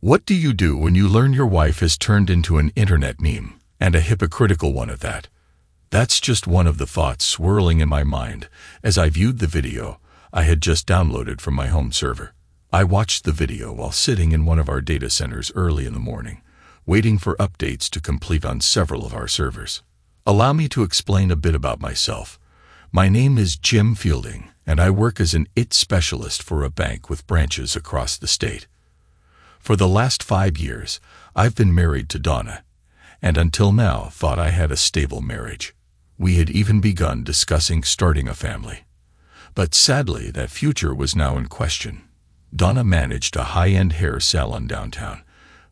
What do you do when you learn your wife has turned into an internet meme, and a hypocritical one at that? That's just one of the thoughts swirling in my mind as I viewed the video I had just downloaded from my home server. I watched the video while sitting in one of our data centers early in the morning, waiting for updates to complete on several of our servers. Allow me to explain a bit about myself. My name is Jim Fielding, and I work as an IT specialist for a bank with branches across the state. For the last 5 years, I've been married to Donna, and until now thought I had a stable marriage. We had even begun discussing starting a family. But sadly, that future was now in question. Donna managed a high-end hair salon downtown,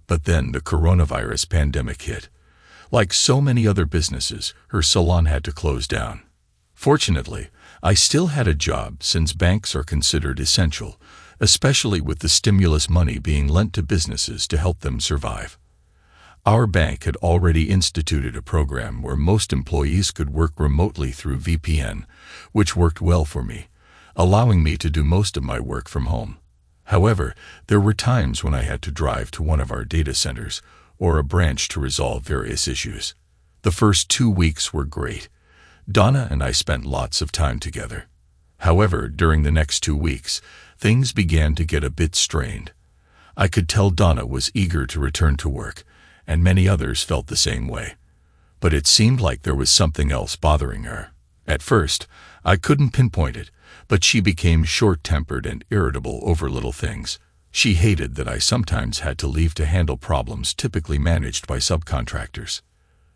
but then the coronavirus pandemic hit. Like so many other businesses, her salon had to close down. Fortunately, I still had a job since banks are considered essential, especially with the stimulus money being lent to businesses to help them survive. Our bank had already instituted a program where most employees could work remotely through VPN, which worked well for me, allowing me to do most of my work from home. However, there were times when I had to drive to one of our data centers or a branch to resolve various issues. The first 2 weeks were great. Donna and I spent lots of time together. However, during the next 2 weeks, things began to get a bit strained. I could tell Donna was eager to return to work, and many others felt the same way. But it seemed like there was something else bothering her. At first, I couldn't pinpoint it, but she became short-tempered and irritable over little things. She hated that I sometimes had to leave to handle problems typically managed by subcontractors.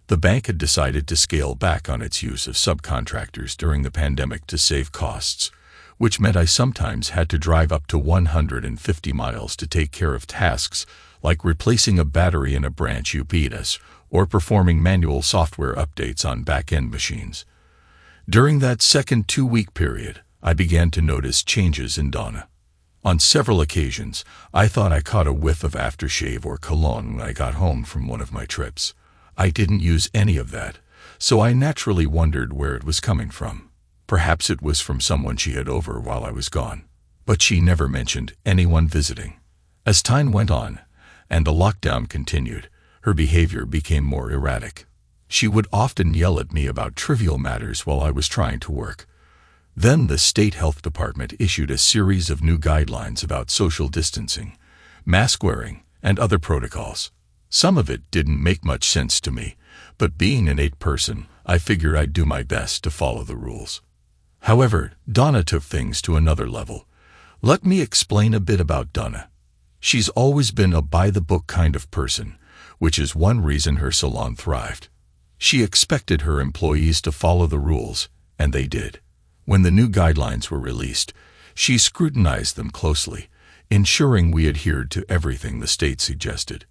The bank had decided to scale back on its use of subcontractors during the pandemic to save costs, which meant I sometimes had to drive up to 150 miles to take care of tasks like replacing a battery in a branch UPS or performing manual software updates on back-end machines. During that second 2-week period, I began to notice changes in Donna. On several occasions, I thought I caught a whiff of aftershave or cologne when I got home from one of my trips. I didn't use any of that, so I naturally wondered where it was coming from. Perhaps it was from someone she had over while I was gone. But she never mentioned anyone visiting. As time went on, and the lockdown continued, her behavior became more erratic. She would often yell at me about trivial matters while I was trying to work. Then the state health department issued a series of new guidelines about social distancing, mask wearing, and other protocols. Some of it didn't make much sense to me, but being an IT person, I figured I'd do my best to follow the rules. However, Donna took things to another level. Let me explain a bit about Donna. She's always been a by-the-book kind of person, which is one reason her salon thrived. She expected her employees to follow the rules, and they did. When the new guidelines were released, she scrutinized them closely, ensuring we adhered to everything the state suggested.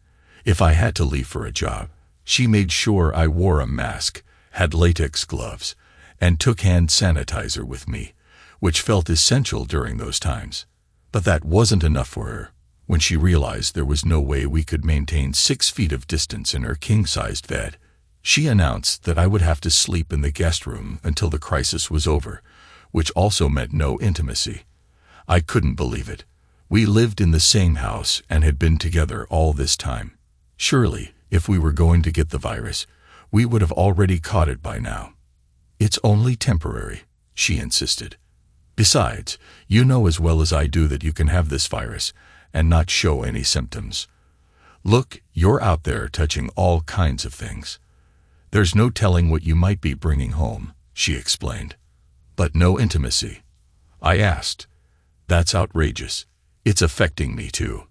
If I had to leave for a job, she made sure I wore a mask, had latex gloves, and took hand sanitizer with me, which felt essential during those times. But that wasn't enough for her. When she realized there was no way we could maintain 6 feet of distance in her king-sized bed, she announced that I would have to sleep in the guest room until the crisis was over, which also meant no intimacy. I couldn't believe it. We lived in the same house and had been together all this time. Surely, if we were going to get the virus, we would have already caught it by now. It's only temporary, she insisted. Besides, you know as well as I do that you can have this virus and not show any symptoms. Look, you're out there touching all kinds of things. There's no telling what you might be bringing home, she explained. But no intimacy. I asked. That's outrageous. It's affecting me too.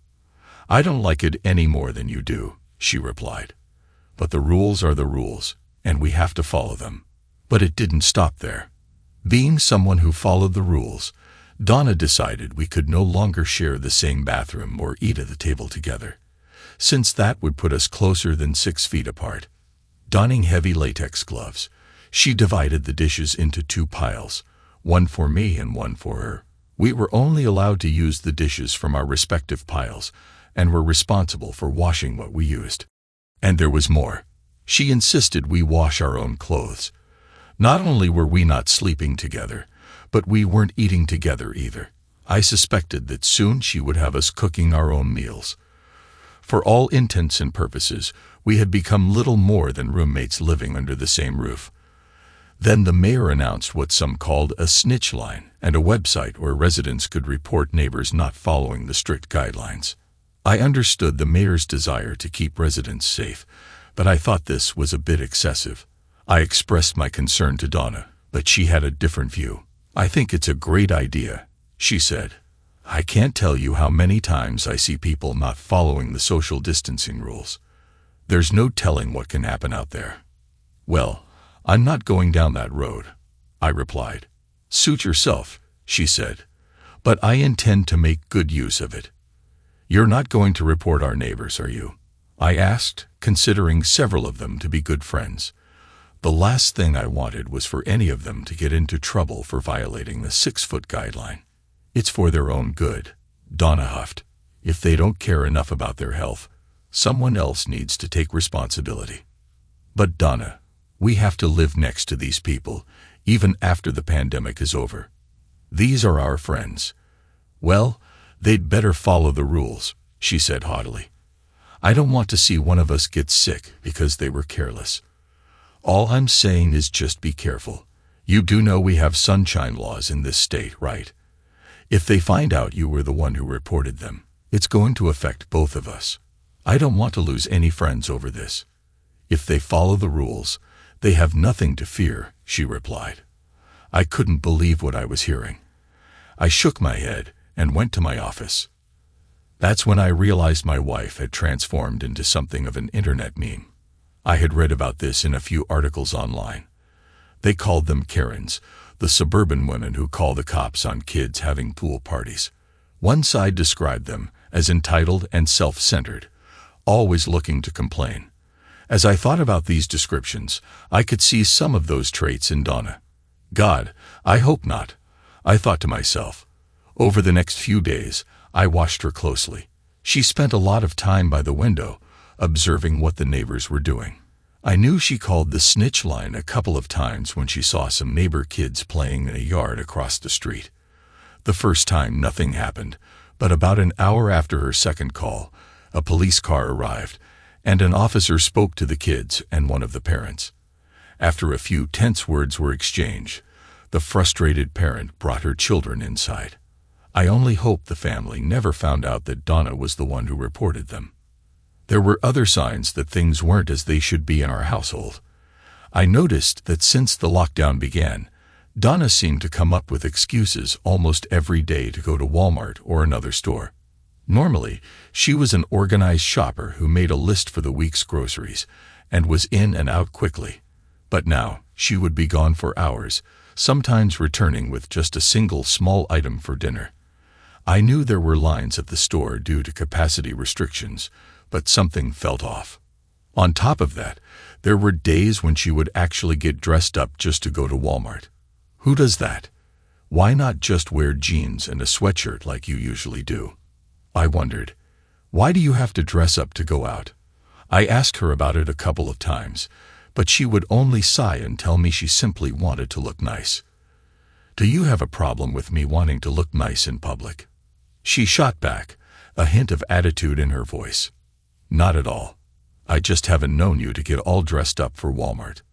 I don't like it any more than you do, she replied. But the rules are the rules, and we have to follow them. But it didn't stop there. Being someone who followed the rules, Donna decided we could no longer share the same bathroom or eat at the table together, since that would put us closer than 6 feet apart. Donning heavy latex gloves, she divided the dishes into 2 piles, one for me and one for her. We were only allowed to use the dishes from our respective piles, and were responsible for washing what we used. And there was more. She insisted we wash our own clothes. Not only were we not sleeping together, but we weren't eating together either. I suspected that soon she would have us cooking our own meals. For all intents and purposes, we had become little more than roommates living under the same roof. Then the mayor announced what some called a snitch line and a website where residents could report neighbors not following the strict guidelines. I understood the mayor's desire to keep residents safe, but I thought this was a bit excessive. I expressed my concern to Donna, but she had a different view. "I think it's a great idea," she said. "I can't tell you how many times I see people not following the social distancing rules. There's no telling what can happen out there." "Well, I'm not going down that road," I replied. "Suit yourself," she said, "but I intend to make good use of it." "You're not going to report our neighbors, are you?" I asked, considering several of them to be good friends. The last thing I wanted was for any of them to get into trouble for violating the 6-foot guideline. "It's for their own good," Donna huffed. "If they don't care enough about their health, someone else needs to take responsibility." "But Donna, we have to live next to these people, even after the pandemic is over. These are our friends." "Well, they'd better follow the rules," she said haughtily. "I don't want to see one of us get sick because they were careless. All I'm saying is just be careful. You do know we have sunshine laws in this state, right? If they find out you were the one who reported them, it's going to affect both of us. I don't want to lose any friends over this. If they follow the rules, they have nothing to fear," she replied. I couldn't believe what I was hearing. I shook my head and went to my office. That's when I realized my wife had transformed into something of an internet meme. I had read about this in a few articles online. They called them Karens, the suburban women who call the cops on kids having pool parties. One side described them as entitled and self-centered, always looking to complain. As I thought about these descriptions, I could see some of those traits in Donna. God, I hope not, I thought to myself. Over the next few days, I watched her closely. She spent a lot of time by the window, observing what the neighbors were doing. I knew she called the snitch line a couple of times when she saw some neighbor kids playing in a yard across the street. The first time nothing happened, but about an hour after her second call, a police car arrived, and an officer spoke to the kids and one of the parents. After a few tense words were exchanged, the frustrated parent brought her children inside. I only hoped the family never found out that Donna was the one who reported them. There were other signs that things weren't as they should be in our household. I noticed that since the lockdown began, Donna seemed to come up with excuses almost every day to go to Walmart or another store. Normally, she was an organized shopper who made a list for the week's groceries and was in and out quickly. But now, she would be gone for hours, sometimes returning with just a single small item for dinner. I knew there were lines at the store due to capacity restrictions, but something felt off. On top of that, there were days when she would actually get dressed up just to go to Walmart. Who does that? Why not just wear jeans and a sweatshirt like you usually do? I wondered. Why do you have to dress up to go out? I asked her about it a couple of times, but she would only sigh and tell me she simply wanted to look nice. Do you have a problem with me wanting to look nice in public? She shot back, a hint of attitude in her voice. Not at all. I just haven't known you to get all dressed up for Walmart.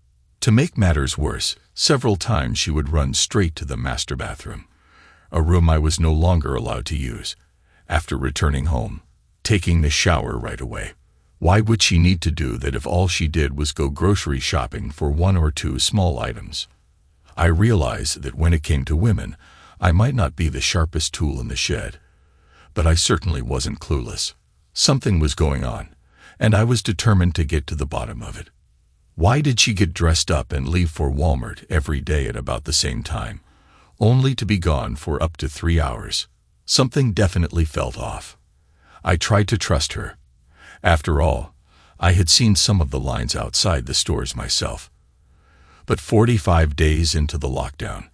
To make matters worse, several times she would run straight to the master bathroom, a room I was no longer allowed to use, after returning home, taking the shower right away. Why would she need to do that if all she did was go grocery shopping for one or two small items? I realized that when it came to women, I might not be the sharpest tool in the shed, but I certainly wasn't clueless. Something was going on, and I was determined to get to the bottom of it. Why did she get dressed up and leave for Walmart every day at about the same time, only to be gone for up to 3 hours? Something definitely felt off. I tried to trust her. After all, I had seen some of the lines outside the stores myself. But 45 days into the lockdown,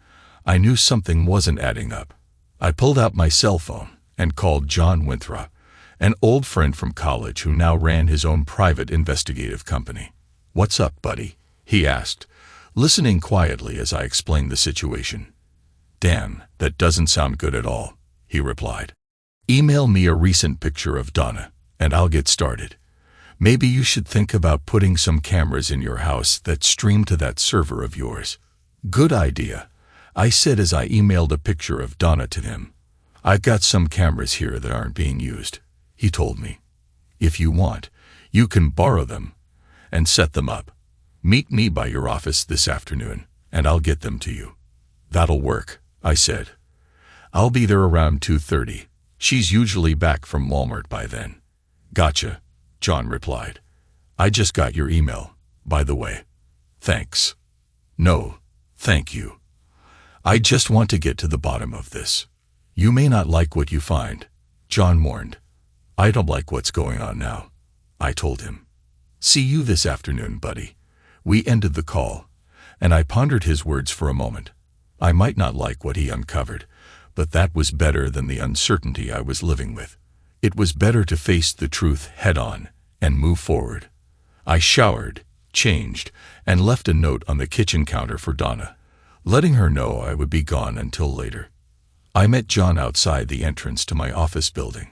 I knew something wasn't adding up. I pulled out my cell phone and called John Winthrop, an old friend from college who now ran his own private investigative company. "What's up, buddy?" he asked, listening quietly as I explained the situation. "Damn, that doesn't sound good at all," he replied. "Email me a recent picture of Donna," and I'll get started. Maybe you should think about putting some cameras in your house that stream to that server of yours." "Good idea," I said as I emailed a picture of Donna to him. "I've got some cameras here that aren't being used," he told me. "If you want, you can borrow them and set them up. Meet me by your office this afternoon, and I'll get them to you." "That'll work," I said. "I'll be there around 2:30. She's usually back from Walmart by then." "Gotcha," John replied. "I just got your email, by the way." "Thanks." "No, thank you. I just want to get to the bottom of this." "You may not like what you find," John warned. "I don't like what's going on now," I told him. "See you this afternoon, buddy." We ended the call, and I pondered his words for a moment. I might not like what he uncovered, but that was better than the uncertainty I was living with. It was better to face the truth head-on and move forward. I showered, changed, and left a note on the kitchen counter for Donna, letting her know I would be gone until later. I met John outside the entrance to my office building.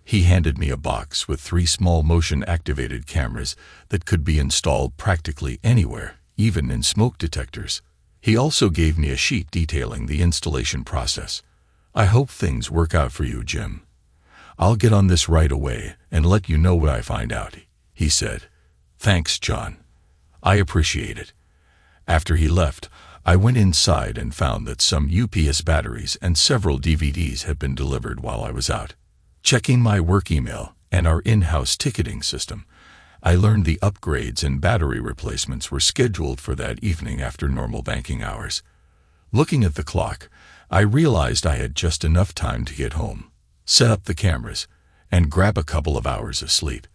He handed me a box with 3 small motion-activated cameras that could be installed practically anywhere, even in smoke detectors. He also gave me a sheet detailing the installation process. "I hope things work out for you, Jim. I'll get on this right away and let you know what I find out," he said. "Thanks, John. I appreciate it." After he left, I went inside and found that some UPS batteries and several DVDs had been delivered while I was out. Checking my work email and our in-house ticketing system, I learned the upgrades and battery replacements were scheduled for that evening after normal banking hours. Looking at the clock, I realized I had just enough time to get home, set up the cameras, and grab a couple of hours of sleep.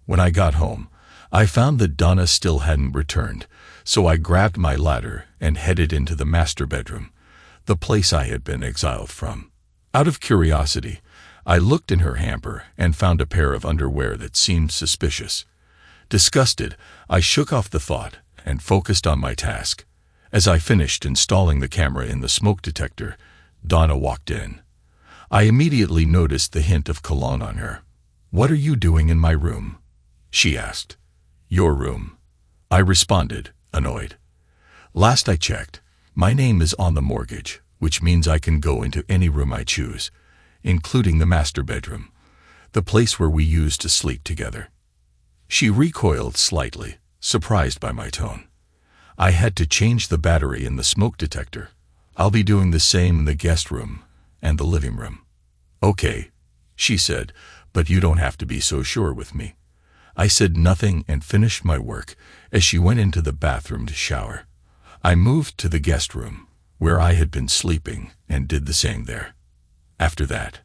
When I got home, I found that Donna still hadn't returned, so I grabbed my ladder and headed into the master bedroom, the place I had been exiled from. Out of curiosity, I looked in her hamper and found a pair of underwear that seemed suspicious. Disgusted, I shook off the thought and focused on my task. As I finished installing the camera in the smoke detector, Donna walked in. I immediately noticed the hint of cologne on her. "What are you doing in my room?" she asked. "Your room," I responded, annoyed. "Last I checked, my name is on the mortgage, which means I can go into any room I choose, including the master bedroom, the place where we used to sleep together." She recoiled slightly, surprised by my tone. "I had to change the battery in the smoke detector. I'll be doing the same in the guest room and the living room." "Okay," she said, "but you don't have to be so sure with me." I said nothing and finished my work as she went into the bathroom to shower. I moved to the guest room, where I had been sleeping, and did the same there. After that,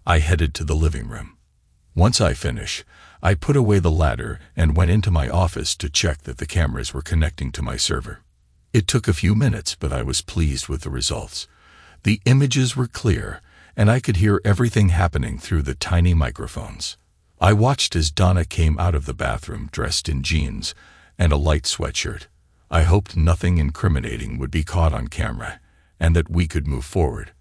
I headed to the living room. Once I finished, I put away the ladder and went into my office to check that the cameras were connecting to my server. It took a few minutes, but I was pleased with the results. The images were clear, and I could hear everything happening through the tiny microphones. I watched as Donna came out of the bathroom dressed in jeans and a light sweatshirt. I hoped nothing incriminating would be caught on camera and that we could move forward.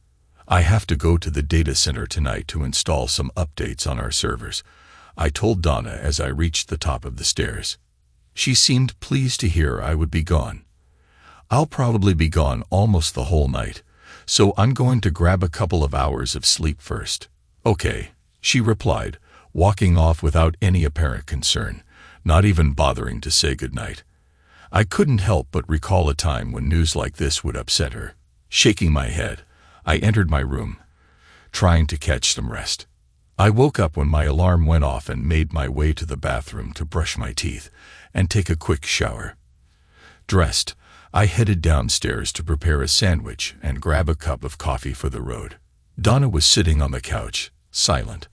"I have to go to the data center tonight to install some updates on our servers," I told Donna as I reached the top of the stairs. She seemed pleased to hear I would be gone. "I'll probably be gone almost the whole night, so I'm going to grab a couple of hours of sleep first." "Okay," she replied, walking off without any apparent concern, not even bothering to say goodnight. I couldn't help but recall a time when news like this would upset her. Shaking my head, I entered my room, trying to catch some rest. I woke up when my alarm went off and made my way to the bathroom to brush my teeth and take a quick shower. Dressed, I headed downstairs to prepare a sandwich and grab a cup of coffee for the road. Donna was sitting on the couch, silent.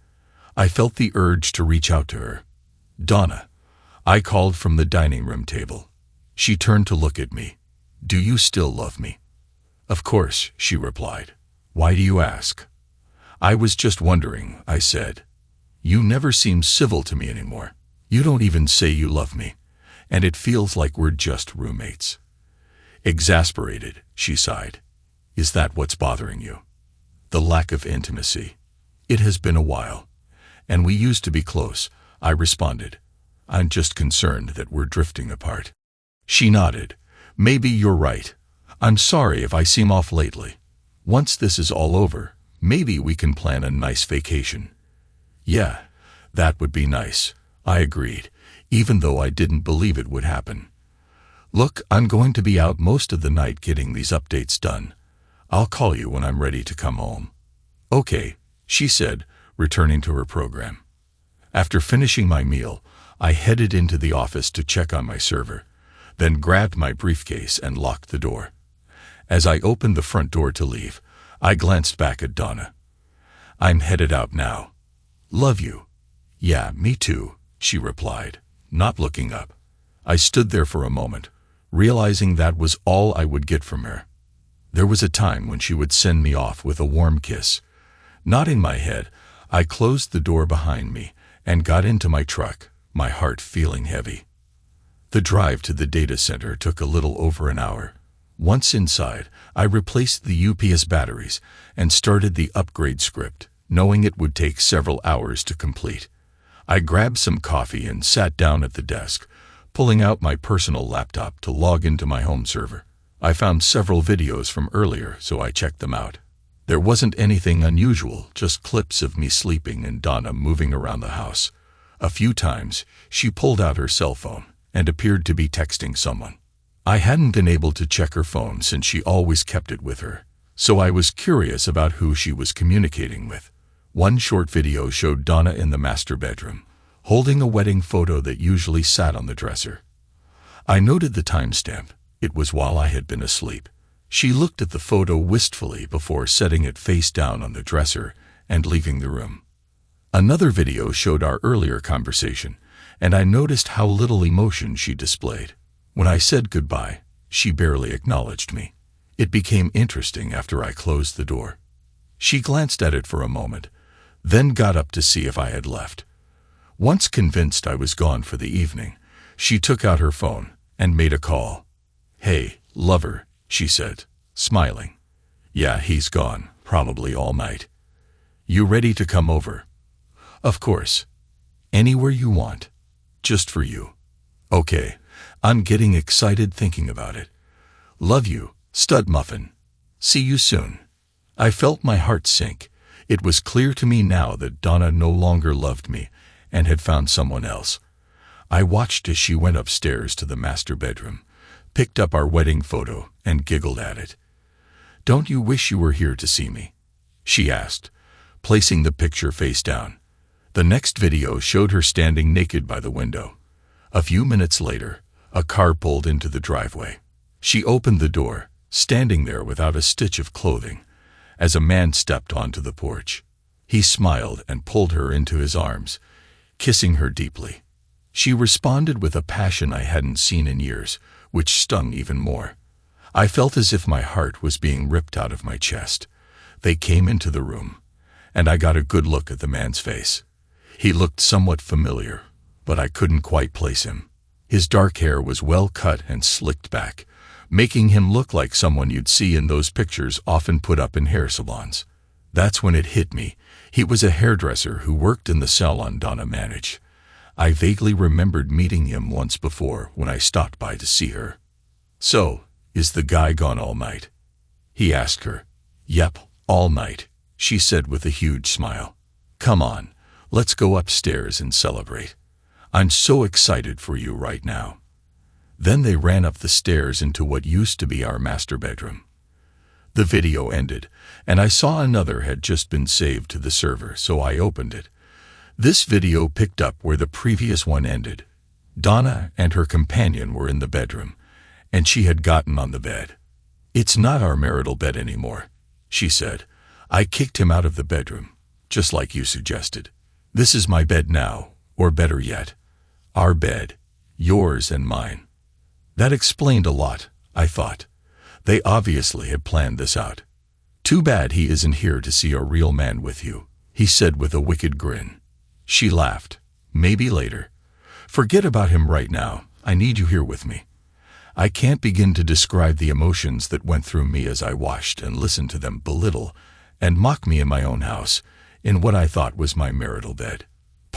I felt the urge to reach out to her. "Donna," I called from the dining room table. She turned to look at me. "Do you still love me?" "Of course," she replied. "Why do you ask?" "I was just wondering," I said. "You never seem civil to me anymore. You don't even say you love me, and it feels like we're just roommates." Exasperated, she sighed. "Is that what's bothering you? The lack of intimacy?" "It has been a while, And we used to be close, I responded. I'm just concerned that we're drifting apart. She nodded. Maybe you're right. I'm sorry if I seem off lately. Once this is all over, maybe we can plan a nice vacation. Yeah, that would be nice, I agreed, even though I didn't believe it would happen. Look, I'm going to be out most of the night getting these updates done. I'll call you when I'm ready to come home. Okay, she said, returning to her program. After finishing my meal, I headed into the office to check on my server, then grabbed my briefcase and locked the door. As I opened the front door to leave, I glanced back at Donna. I'm headed out now. Love you. Yeah, me too, she replied, not looking up. I stood there for a moment, realizing that was all I would get from her. There was a time when she would send me off with a warm kiss. Nodding my head, I closed the door behind me and got into my truck, my heart feeling heavy. The drive to the data center took a little over an hour. Once inside, I replaced the UPS batteries and started the upgrade script, knowing it would take several hours to complete. I grabbed some coffee and sat down at the desk, pulling out my personal laptop to log into my home server. I found several videos from earlier, so I checked them out. There wasn't anything unusual, just clips of me sleeping and Donna moving around the house. A few times, she pulled out her cell phone and appeared to be texting someone. I hadn't been able to check her phone since she always kept it with her, so I was curious about who she was communicating with. One short video showed Donna in the master bedroom, holding a wedding photo that usually sat on the dresser. I noted the timestamp. It was while I had been asleep. She looked at the photo wistfully before setting it face down on the dresser and leaving the room. Another video showed our earlier conversation, and I noticed how little emotion she displayed. When I said goodbye, she barely acknowledged me. It became interesting after I closed the door. She glanced at it for a moment, then got up to see if I had left. Once convinced I was gone for the evening, she took out her phone and made a call. Hey, lover, she said, smiling. Yeah, he's gone, probably all night. You ready to come over? Of course. Anywhere you want. Just for you. Okay, I'm getting excited thinking about it. Love you, stud muffin. See you soon. I felt my heart sink. It was clear to me now that Donna no longer loved me and had found someone else. I watched as she went upstairs to the master bedroom, picked up our wedding photo, and giggled at it. Don't you wish you were here to see me? She asked, placing the picture face down. The next video showed her standing naked by the window. A few minutes later, a car pulled into the driveway. She opened the door, standing there without a stitch of clothing, as a man stepped onto the porch. He smiled and pulled her into his arms, kissing her deeply. She responded with a passion I hadn't seen in years, which stung even more. I felt as if my heart was being ripped out of my chest. They came into the room, and I got a good look at the man's face. He looked somewhat familiar, but I couldn't quite place him. His dark hair was well cut and slicked back, making him look like someone you'd see in those pictures often put up in hair salons. That's when it hit me. He was a hairdresser who worked in the salon Donna managed. I vaguely remembered meeting him once before when I stopped by to see her. So, is the guy gone all night? He asked her. Yep, all night, she said with a huge smile. Come on, let's go upstairs and celebrate. I'm so excited for you right now. Then they ran up the stairs into what used to be our master bedroom. The video ended, and I saw another had just been saved to the server, so I opened it. This video picked up where the previous one ended. Donna and her companion were in the bedroom, and she had gotten on the bed. It's not our marital bed anymore, she said. I kicked him out of the bedroom, just like you suggested. This is my bed now, or better yet, our bed, yours and mine. That explained a lot, I thought. They obviously had planned this out. Too bad he isn't here to see a real man with you, he said with a wicked grin. She laughed. Maybe later. Forget about him right now. I need you here with me. I can't begin to describe the emotions that went through me as I watched and listened to them belittle and mock me in my own house, in what I thought was my marital bed.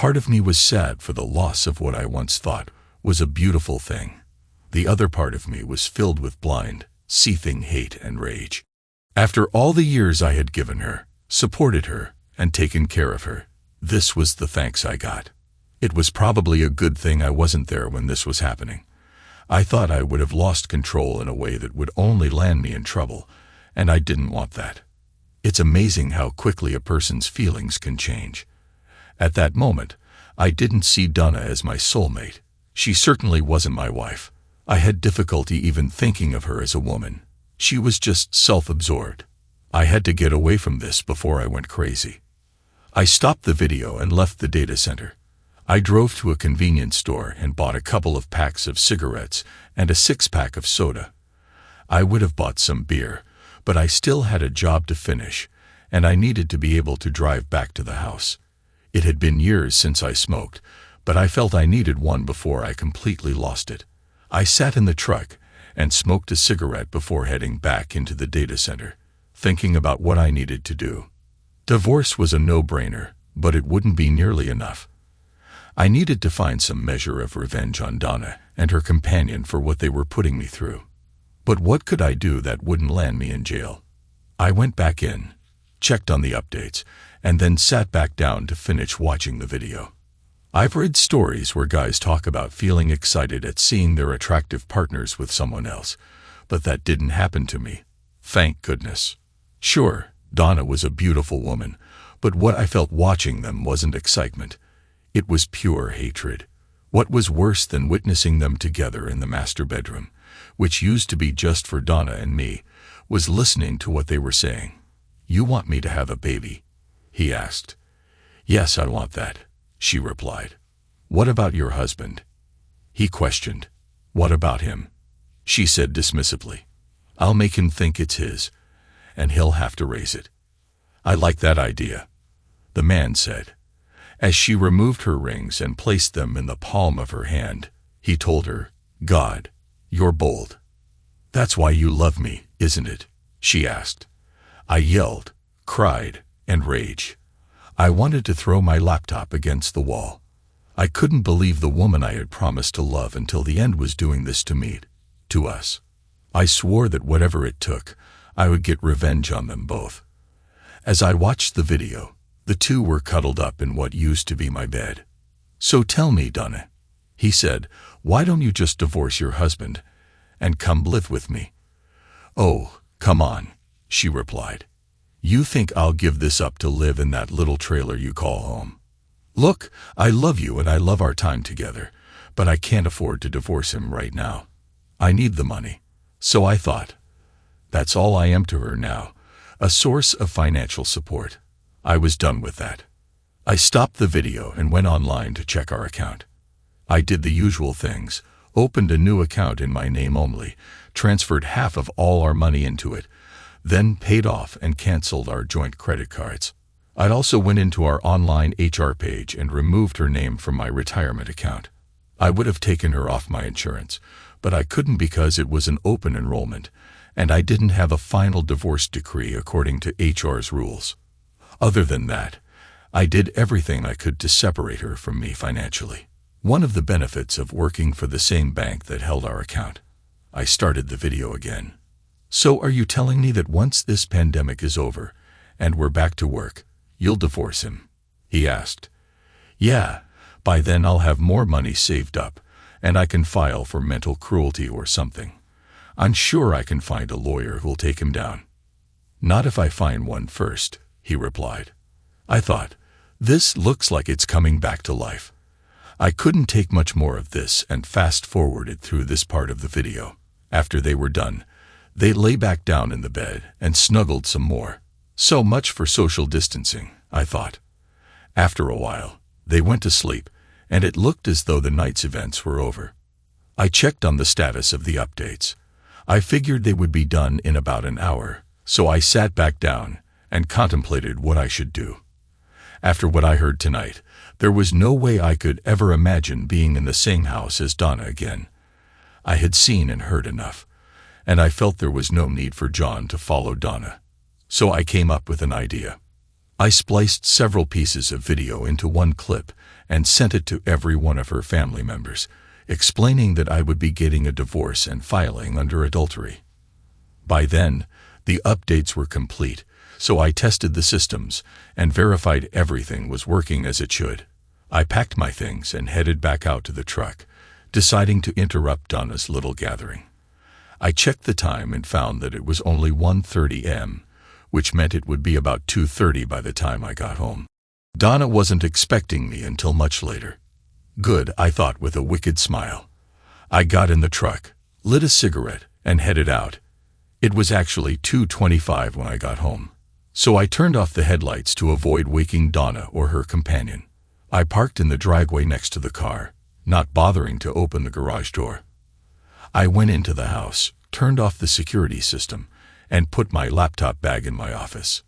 Part of me was sad for the loss of what I once thought was a beautiful thing. The other part of me was filled with blind, seething hate and rage. After all the years I had given her, supported her, and taken care of her, this was the thanks I got. It was probably a good thing I wasn't there when this was happening. I thought I would have lost control in a way that would only land me in trouble, and I didn't want that. It's amazing how quickly a person's feelings can change. At that moment, I didn't see Donna as my soulmate. She certainly wasn't my wife. I had difficulty even thinking of her as a woman. She was just self-absorbed. I had to get away from this before I went crazy. I stopped the video and left the data center. I drove to a convenience store and bought a couple of packs of cigarettes and a 6-pack of soda. I would have bought some beer, but I still had a job to finish, and I needed to be able to drive back to the house. It had been years since I smoked, but I felt I needed one before I completely lost it. I sat in the truck and smoked a cigarette before heading back into the data center, thinking about what I needed to do. Divorce was a no-brainer, but it wouldn't be nearly enough. I needed to find some measure of revenge on Donna and her companion for what they were putting me through. But what could I do that wouldn't land me in jail? I went back in, checked on the updates, and then sat back down to finish watching the video. I've read stories where guys talk about feeling excited at seeing their attractive partners with someone else, but that didn't happen to me. Thank goodness. Sure, Donna was a beautiful woman, but what I felt watching them wasn't excitement. It was pure hatred. What was worse than witnessing them together in the master bedroom, which used to be just for Donna and me, was listening to what they were saying. "You want me to have a baby?" he asked. "Yes, I want that," she replied. "What about your husband?" he questioned. "What about him?" she said dismissively. "I'll make him think it's his, and he'll have to raise it." "I like that idea," the man said. As she removed her rings and placed them in the palm of her hand, he told her, "God, you're bold." "That's why you love me, isn't it?" she asked. I yelled, cried, and raged. I wanted to throw my laptop against the wall. I couldn't believe the woman I had promised to love until the end was doing this to me, to us. I swore that whatever it took, I would get revenge on them both. As I watched the video, the two were cuddled up in what used to be my bed. "So tell me, Donna," he said, "why don't you just divorce your husband and come live with me?" "Oh, come on," she replied. "You think I'll give this up to live in that little trailer you call home? Look, I love you and I love our time together, but I can't afford to divorce him right now. I need the money." So I thought, that's all I am to her now, a source of financial support. I was done with that. I stopped the video and went online to check our account. I did the usual things, opened a new account in my name only, transferred half of all our money into it, then paid off and canceled our joint credit cards. I also went into our online HR page and removed her name from my retirement account. I would have taken her off my insurance, but I couldn't because it was an open enrollment, and I didn't have a final divorce decree according to HR's rules. Other than that, I did everything I could to separate her from me financially. One of the benefits of working for the same bank that held our account. I started the video again. "So are you telling me that once this pandemic is over and we're back to work, you'll divorce him?" he asked. "Yeah, by then I'll have more money saved up and I can file for mental cruelty or something. I'm sure I can find a lawyer who'll take him down." "Not if I find one first," he replied. I thought, this looks like it's coming back to life. I couldn't take much more of this and fast-forwarded through this part of the video. After they were done, they lay back down in the bed and snuggled some more. So much for social distancing, I thought. After a while, they went to sleep, and it looked as though the night's events were over. I checked on the status of the updates. I figured they would be done in about an hour, so I sat back down and contemplated what I should do. After what I heard tonight, there was no way I could ever imagine being in the same house as Donna again. I had seen and heard enough, and I felt there was no need for John to follow Donna. So I came up with an idea. I spliced several pieces of video into one clip and sent it to every one of her family members, explaining that I would be getting a divorce and filing under adultery. By then, the updates were complete, so I tested the systems and verified everything was working as it should. I packed my things and headed back out to the truck, deciding to interrupt Donna's little gathering. I checked the time and found that it was only 1:30 a.m., which meant it would be about 2:30 by the time I got home. Donna wasn't expecting me until much later. Good, I thought with a wicked smile. I got in the truck, lit a cigarette, and headed out. It was actually 2:25 when I got home, so I turned off the headlights to avoid waking Donna or her companion. I parked in the driveway next to the car, not bothering to open the garage door. I went into the house, turned off the security system, and put my laptop bag in my office.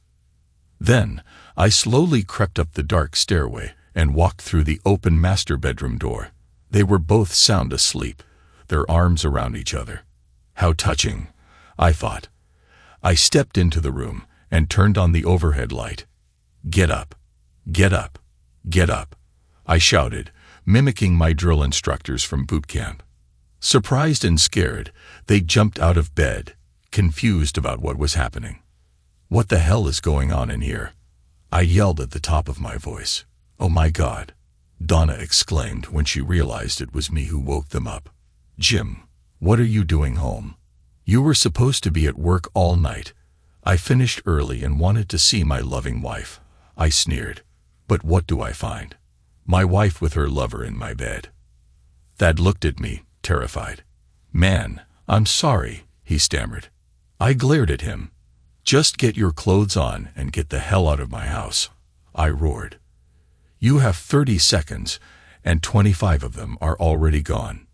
Then, I slowly crept up the dark stairway and walked through the open master bedroom door. They were both sound asleep, their arms around each other. How touching, I thought. I stepped into the room and turned on the overhead light. "Get up, get up, get up," I shouted, mimicking my drill instructors from boot camp. Surprised and scared, they jumped out of bed, confused about what was happening. "What the hell is going on in here?" I yelled at the top of my voice. "Oh my God," Donna exclaimed when she realized it was me who woke them up. "Jim, what are you doing home? You were supposed to be at work all night." I finished early and wanted to see my loving wife, I sneered. But what do I find? My wife with her lover in my bed. Thad looked at me, terrified. "Man, I'm sorry," he stammered. I glared at him. "Just get your clothes on and get the hell out of my house," I roared. "You have 30 seconds, and 25 of them are already gone.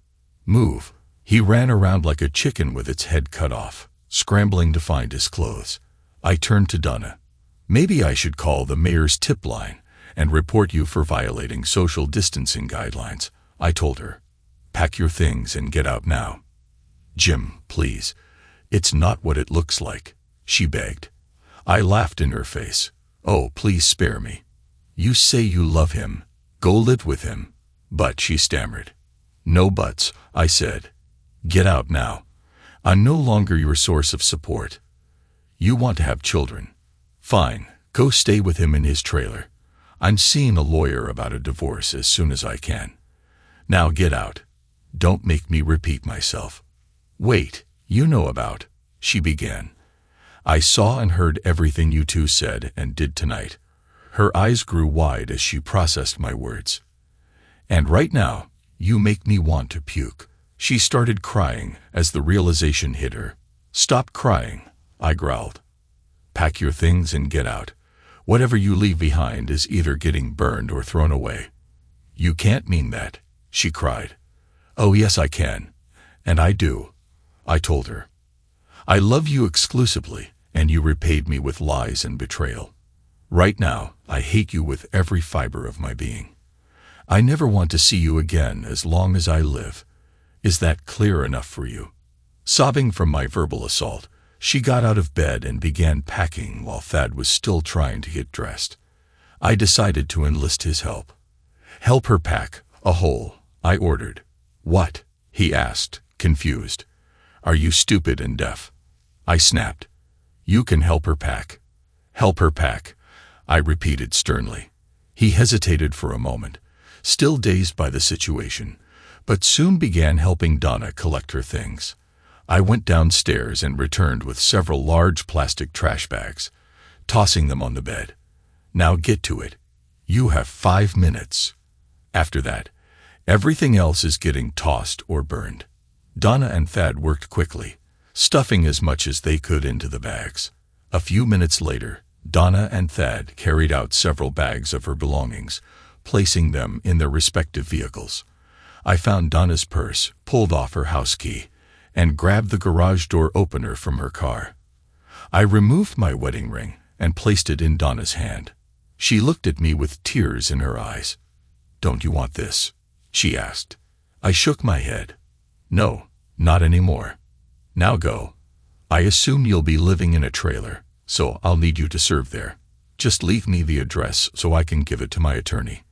Move." He ran around like a chicken with its head cut off, scrambling to find his clothes. I turned to Donna. "Maybe I should call the mayor's tip line and report you for violating social distancing guidelines," I told her. "Pack your things and get out now." "Jim, please. It's not what it looks like," she begged. I laughed in her face. "Oh, please spare me. You say you love him. Go live with him." "But," she stammered. "No buts," I said. "Get out now. I'm no longer your source of support. You want to have children. Fine, go stay with him in his trailer. I'm seeing a lawyer about a divorce as soon as I can. Now get out. Don't make me repeat myself." "Wait, you know about," she began. "I saw and heard everything you two said and did tonight." Her eyes grew wide as she processed my words. "And right now, you make me want to puke." She started crying as the realization hit her. "Stop crying," I growled. "Pack your things and get out. Whatever you leave behind is either getting burned or thrown away." "You can't mean that," she cried. "Oh yes I can. And I do," I told her. "I love you exclusively, and you repaid me with lies and betrayal. Right now, I hate you with every fiber of my being. I never want to see you again as long as I live. Is that clear enough for you?" Sobbing from my verbal assault, she got out of bed and began packing while Thad was still trying to get dressed. I decided to enlist his help. "Help her pack a hole," I ordered. "What?" he asked, confused. "Are you stupid and deaf?" I snapped. "You can help her pack." "Help her pack," I repeated sternly. He hesitated for a moment, still dazed by the situation, but soon began helping Donna collect her things. I went downstairs and returned with several large plastic trash bags, tossing them on the bed. "Now get to it. You have 5 minutes. After that, everything else is getting tossed or burned." Donna and Thad worked quickly, stuffing as much as they could into the bags. A few minutes later, Donna and Thad carried out several bags of her belongings, placing them in their respective vehicles. I found Donna's purse, pulled off her house key, and grabbed the garage door opener from her car. I removed my wedding ring and placed it in Donna's hand. She looked at me with tears in her eyes. "Don't you want this?" she asked. I shook my head. "No, not anymore. Now go. I assume you'll be living in a trailer, so I'll need you to serve there." Just leave me the address so I can give it to my attorney."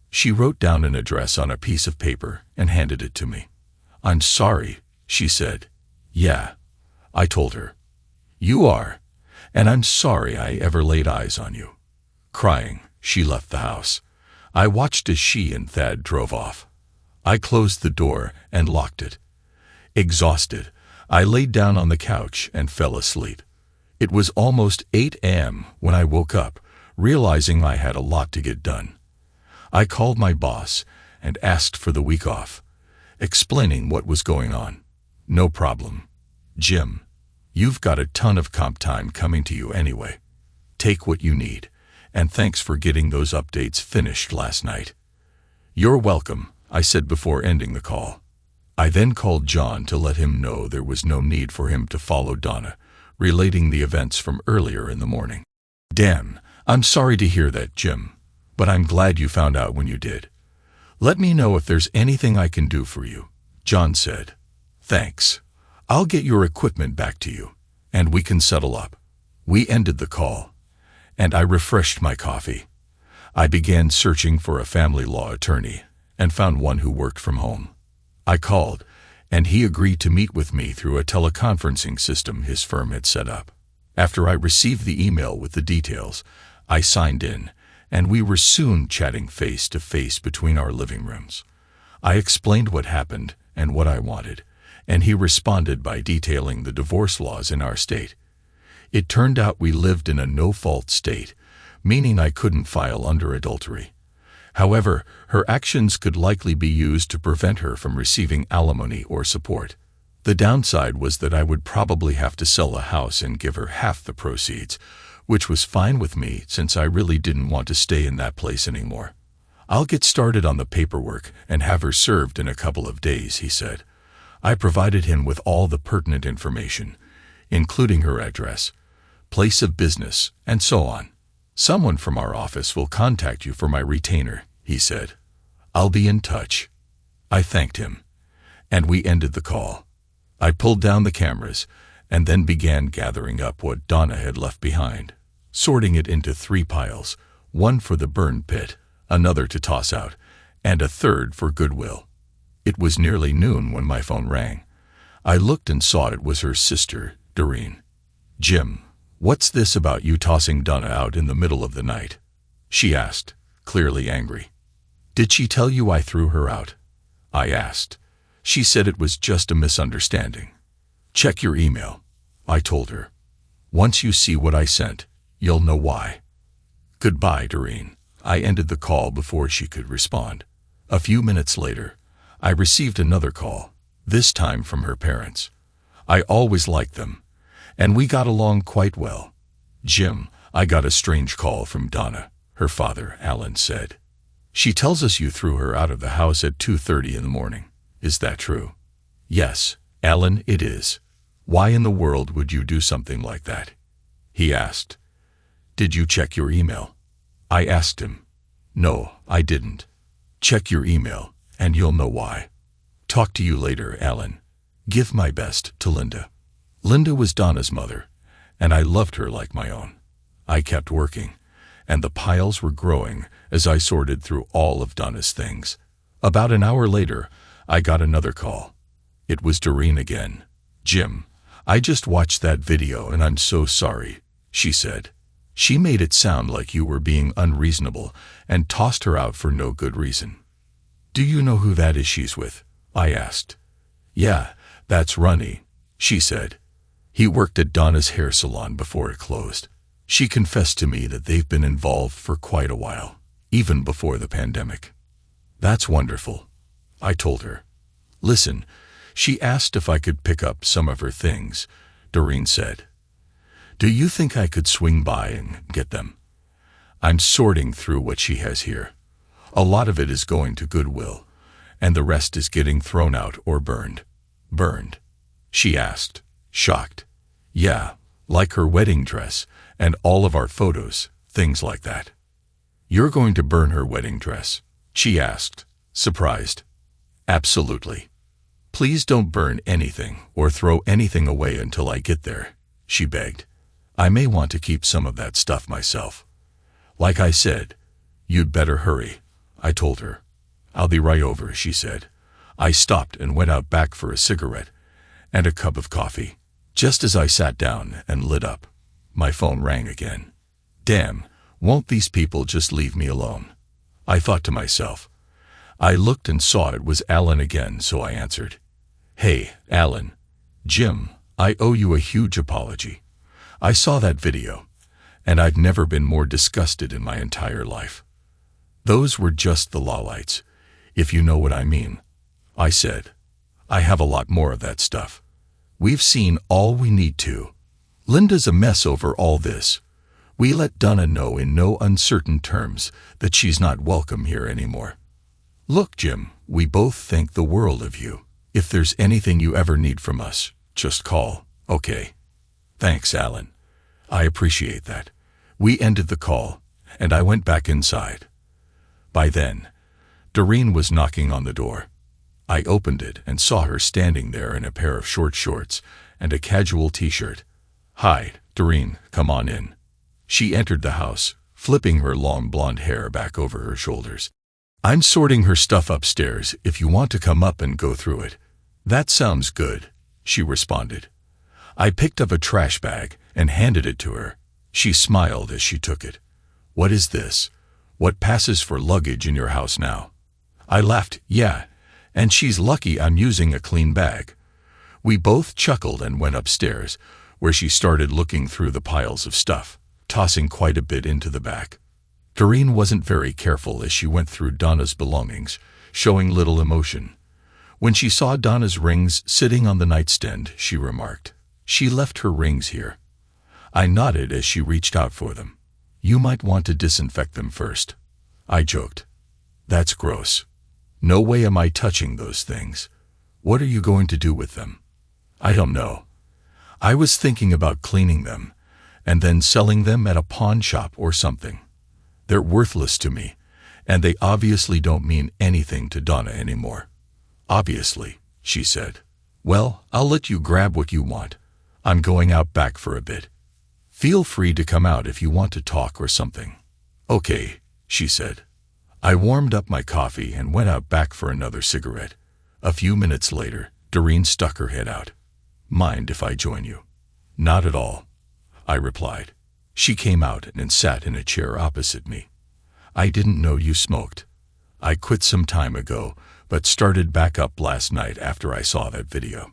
She wrote down an address on a piece of paper and handed it to me. "I'm sorry," she said. "Yeah," I told her. "You are, and I'm sorry I ever laid eyes on you." Crying, she left the house. I watched as she and Thad drove off. I closed the door and locked it. Exhausted, I laid down on the couch and fell asleep. It was almost 8 a.m. when I woke up, realizing I had a lot to get done. I called my boss and asked for the week off, explaining what was going on. "No problem, Jim. You've got a ton of comp time coming to you anyway. Take what you need, and thanks for getting those updates finished last night." "You're welcome," I said before ending the call. I then called John to let him know there was no need for him to follow Donna, relating the events from earlier in the morning. "Damn, I'm sorry to hear that, Jim, but I'm glad you found out when you did. Let me know if there's anything I can do for you," John said. "Thanks. I'll get your equipment back to you, and we can settle up." We ended the call, and I refreshed my coffee. I began searching for a family law attorney and found one who worked from home. I called, and he agreed to meet with me through a teleconferencing system his firm had set up. After I received the email with the details, I signed in, and we were soon chatting face to face between our living rooms. I explained what happened and what I wanted, and he responded by detailing the divorce laws in our state. It turned out we lived in a no-fault state, meaning I couldn't file under adultery. However, her actions could likely be used to prevent her from receiving alimony or support. The downside was that I would probably have to sell the house and give her half the proceeds, which was fine with me since I really didn't want to stay in that place anymore. "I'll get started on the paperwork and have her served in a couple of days," he said. I provided him with all the pertinent information, including her address, place of business, and so on. "Someone from our office will contact you for my retainer," he said. "I'll be in touch." I thanked him, and we ended the call. I pulled down the cameras and then began gathering up what Donna had left behind, sorting it into 3 piles, one for the burn pit, another to toss out, and a third for goodwill. It was nearly noon when my phone rang. I looked and saw it was her sister, Doreen. "Jim, what's this about you tossing Donna out in the middle of the night?" she asked, clearly angry. "Did she tell you I threw her out?" I asked. She said it was just a misunderstanding. "Check your email," I told her. "Once you see what I sent, you'll know why." "Goodbye, Doreen." I ended the call before she could respond. A few minutes later, I received another call, this time from her parents. I always liked them, and we got along quite well. "Jim, I got a strange call from Donna," her father, Alan, said. "She tells us you threw her out of the house at 2:30 in the morning. Is that true?" "Yes, Alan, it is. Why in the world would you do something like that?" he asked. "Did you check your email?" I asked him. "No, I didn't." "Check your email, and you'll know why." "Talk to you later, Alan. Give my best to Linda." Linda was Donna's mother, and I loved her like my own. I kept working, and the piles were growing as I sorted through all of Donna's things. About an hour later, I got another call. It was Doreen again. "Jim, I just watched that video and I'm so sorry," she said. "She made it sound like you were being unreasonable and tossed her out for no good reason." "Do you know who that is she's with?" I asked. "Yeah, that's Ronnie," she said. "He worked at Donna's hair salon before it closed." She confessed to me that they've been involved for quite a while, even before the pandemic. "That's wonderful," I told her. "Listen, she asked if I could pick up some of her things," Doreen said. "Do you think I could swing by and get them? I'm sorting through what she has here. A lot of it is going to Goodwill, and the rest is getting thrown out or burned." "Burned?" she asked, shocked. "Yeah, like her wedding dress and all of our photos, things like that." "You're going to burn her wedding dress?" she asked, surprised. "Absolutely. Please don't burn anything or throw anything away until I get there," she begged. "I may want to keep some of that stuff myself." Like I said, you'd better hurry, I told her. I'll be right over, she said. I stopped and went out back for a cigarette and a cup of coffee. Just as I sat down and lit up, my phone rang again. Damn, won't these people just leave me alone? I thought to myself. I looked and saw it was Alan again, so I answered. Hey, Alan. Jim, I owe you a huge apology. I saw that video, and I've never been more disgusted in my entire life. Those were just the lowlights, if you know what I mean, I said. I have a lot more of that stuff. We've seen all we need to. Linda's a mess over all this. We let Donna know in no uncertain terms that she's not welcome here anymore. Look, Jim, we both think the world of you. If there's anything you ever need from us, just call, okay? Thanks, Alan. I appreciate that. We ended the call, and I went back inside. By then, Doreen was knocking on the door. I opened it and saw her standing there in a pair of short shorts and a casual t-shirt. Hi, Doreen, come on in. She entered the house, flipping her long blonde hair back over her shoulders. I'm sorting her stuff upstairs if you want to come up and go through it. That sounds good, she responded. I picked up a trash bag and handed it to her. She smiled as she took it. What is this? What passes for luggage in your house now? I laughed, yeah, and she's lucky I'm using a clean bag. We both chuckled and went upstairs, where she started looking through the piles of stuff, tossing quite a bit into the back. Doreen wasn't very careful as she went through Donna's belongings, showing little emotion. When she saw Donna's rings sitting on the nightstand, she remarked, "She left her rings here." I nodded as she reached out for them. "You might want to disinfect them first," I joked. "That's gross. No way am I touching those things. What are you going to do with them?" "I don't know. I was thinking about cleaning them and then selling them at a pawn shop or something. They're worthless to me, and they obviously don't mean anything to Donna anymore." "Obviously," she said. "Well, I'll let you grab what you want. I'm going out back for a bit. Feel free to come out if you want to talk or something." "Okay," she said. I warmed up my coffee and went out back for another cigarette. A few minutes later, Doreen stuck her head out. "Mind if I join you?" "Not at all," I replied. She came out and sat in a chair opposite me. "I didn't know you smoked. I quit some time ago, but started back up last night after I saw that video.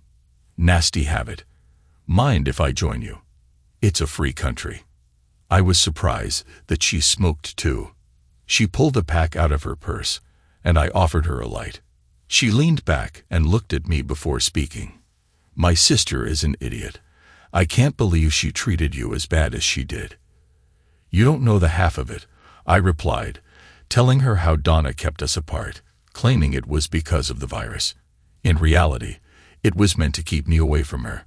Nasty habit. Mind if I join you? It's a free country." I was surprised that she smoked too. She pulled a pack out of her purse, and I offered her a light. She leaned back and looked at me before speaking. "My sister is an idiot. I can't believe she treated you as bad as she did." "You don't know the half of it," I replied, telling her how Donna kept us apart, claiming it was because of the virus. In reality, it was meant to keep me away from her.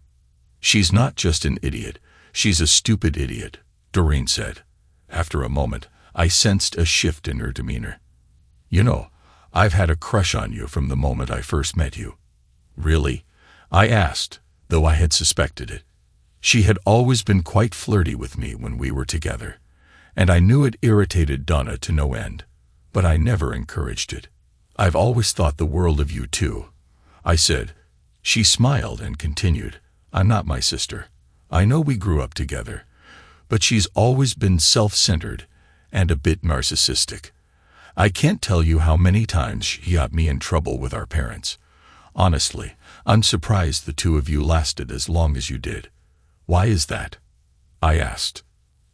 "She's not just an idiot, she's a stupid idiot," Doreen said. After a moment, I sensed a shift in her demeanor. "You know, I've had a crush on you from the moment I first met you." "Really?" I asked, though I had suspected it. She had always been quite flirty with me when we were together, and I knew it irritated Donna to no end, but I never encouraged it. "I've always thought the world of you too," I said. She smiled and continued, "I'm not my sister. I know we grew up together, but she's always been self-centered and a bit narcissistic. I can't tell you how many times she got me in trouble with our parents. Honestly, I'm surprised the two of you lasted as long as you did." "Why is that?" I asked.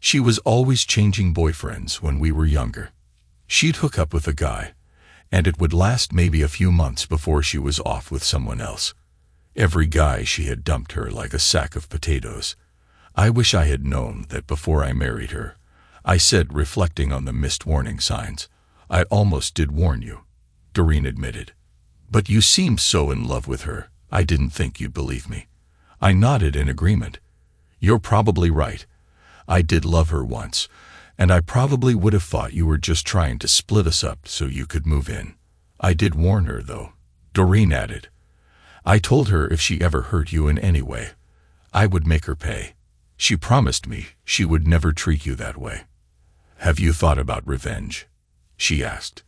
"She was always changing boyfriends when we were younger. She'd hook up with a guy, and it would last maybe a few months before she was off with someone else. Every guy she had dumped her like a sack of potatoes. I wish I had known that before I married her," I said, reflecting on the missed warning signs. "I almost did warn you," Doreen admitted. "But you seemed so in love with her, I didn't think you'd believe me." I nodded in agreement. "You're probably right. I did love her once, and I probably would have thought you were just trying to split us up so you could move in. I did warn her, though," Doreen added. "I told her if she ever hurt you in any way, I would make her pay. She promised me she would never treat you that way." "Have you thought about revenge?" she asked.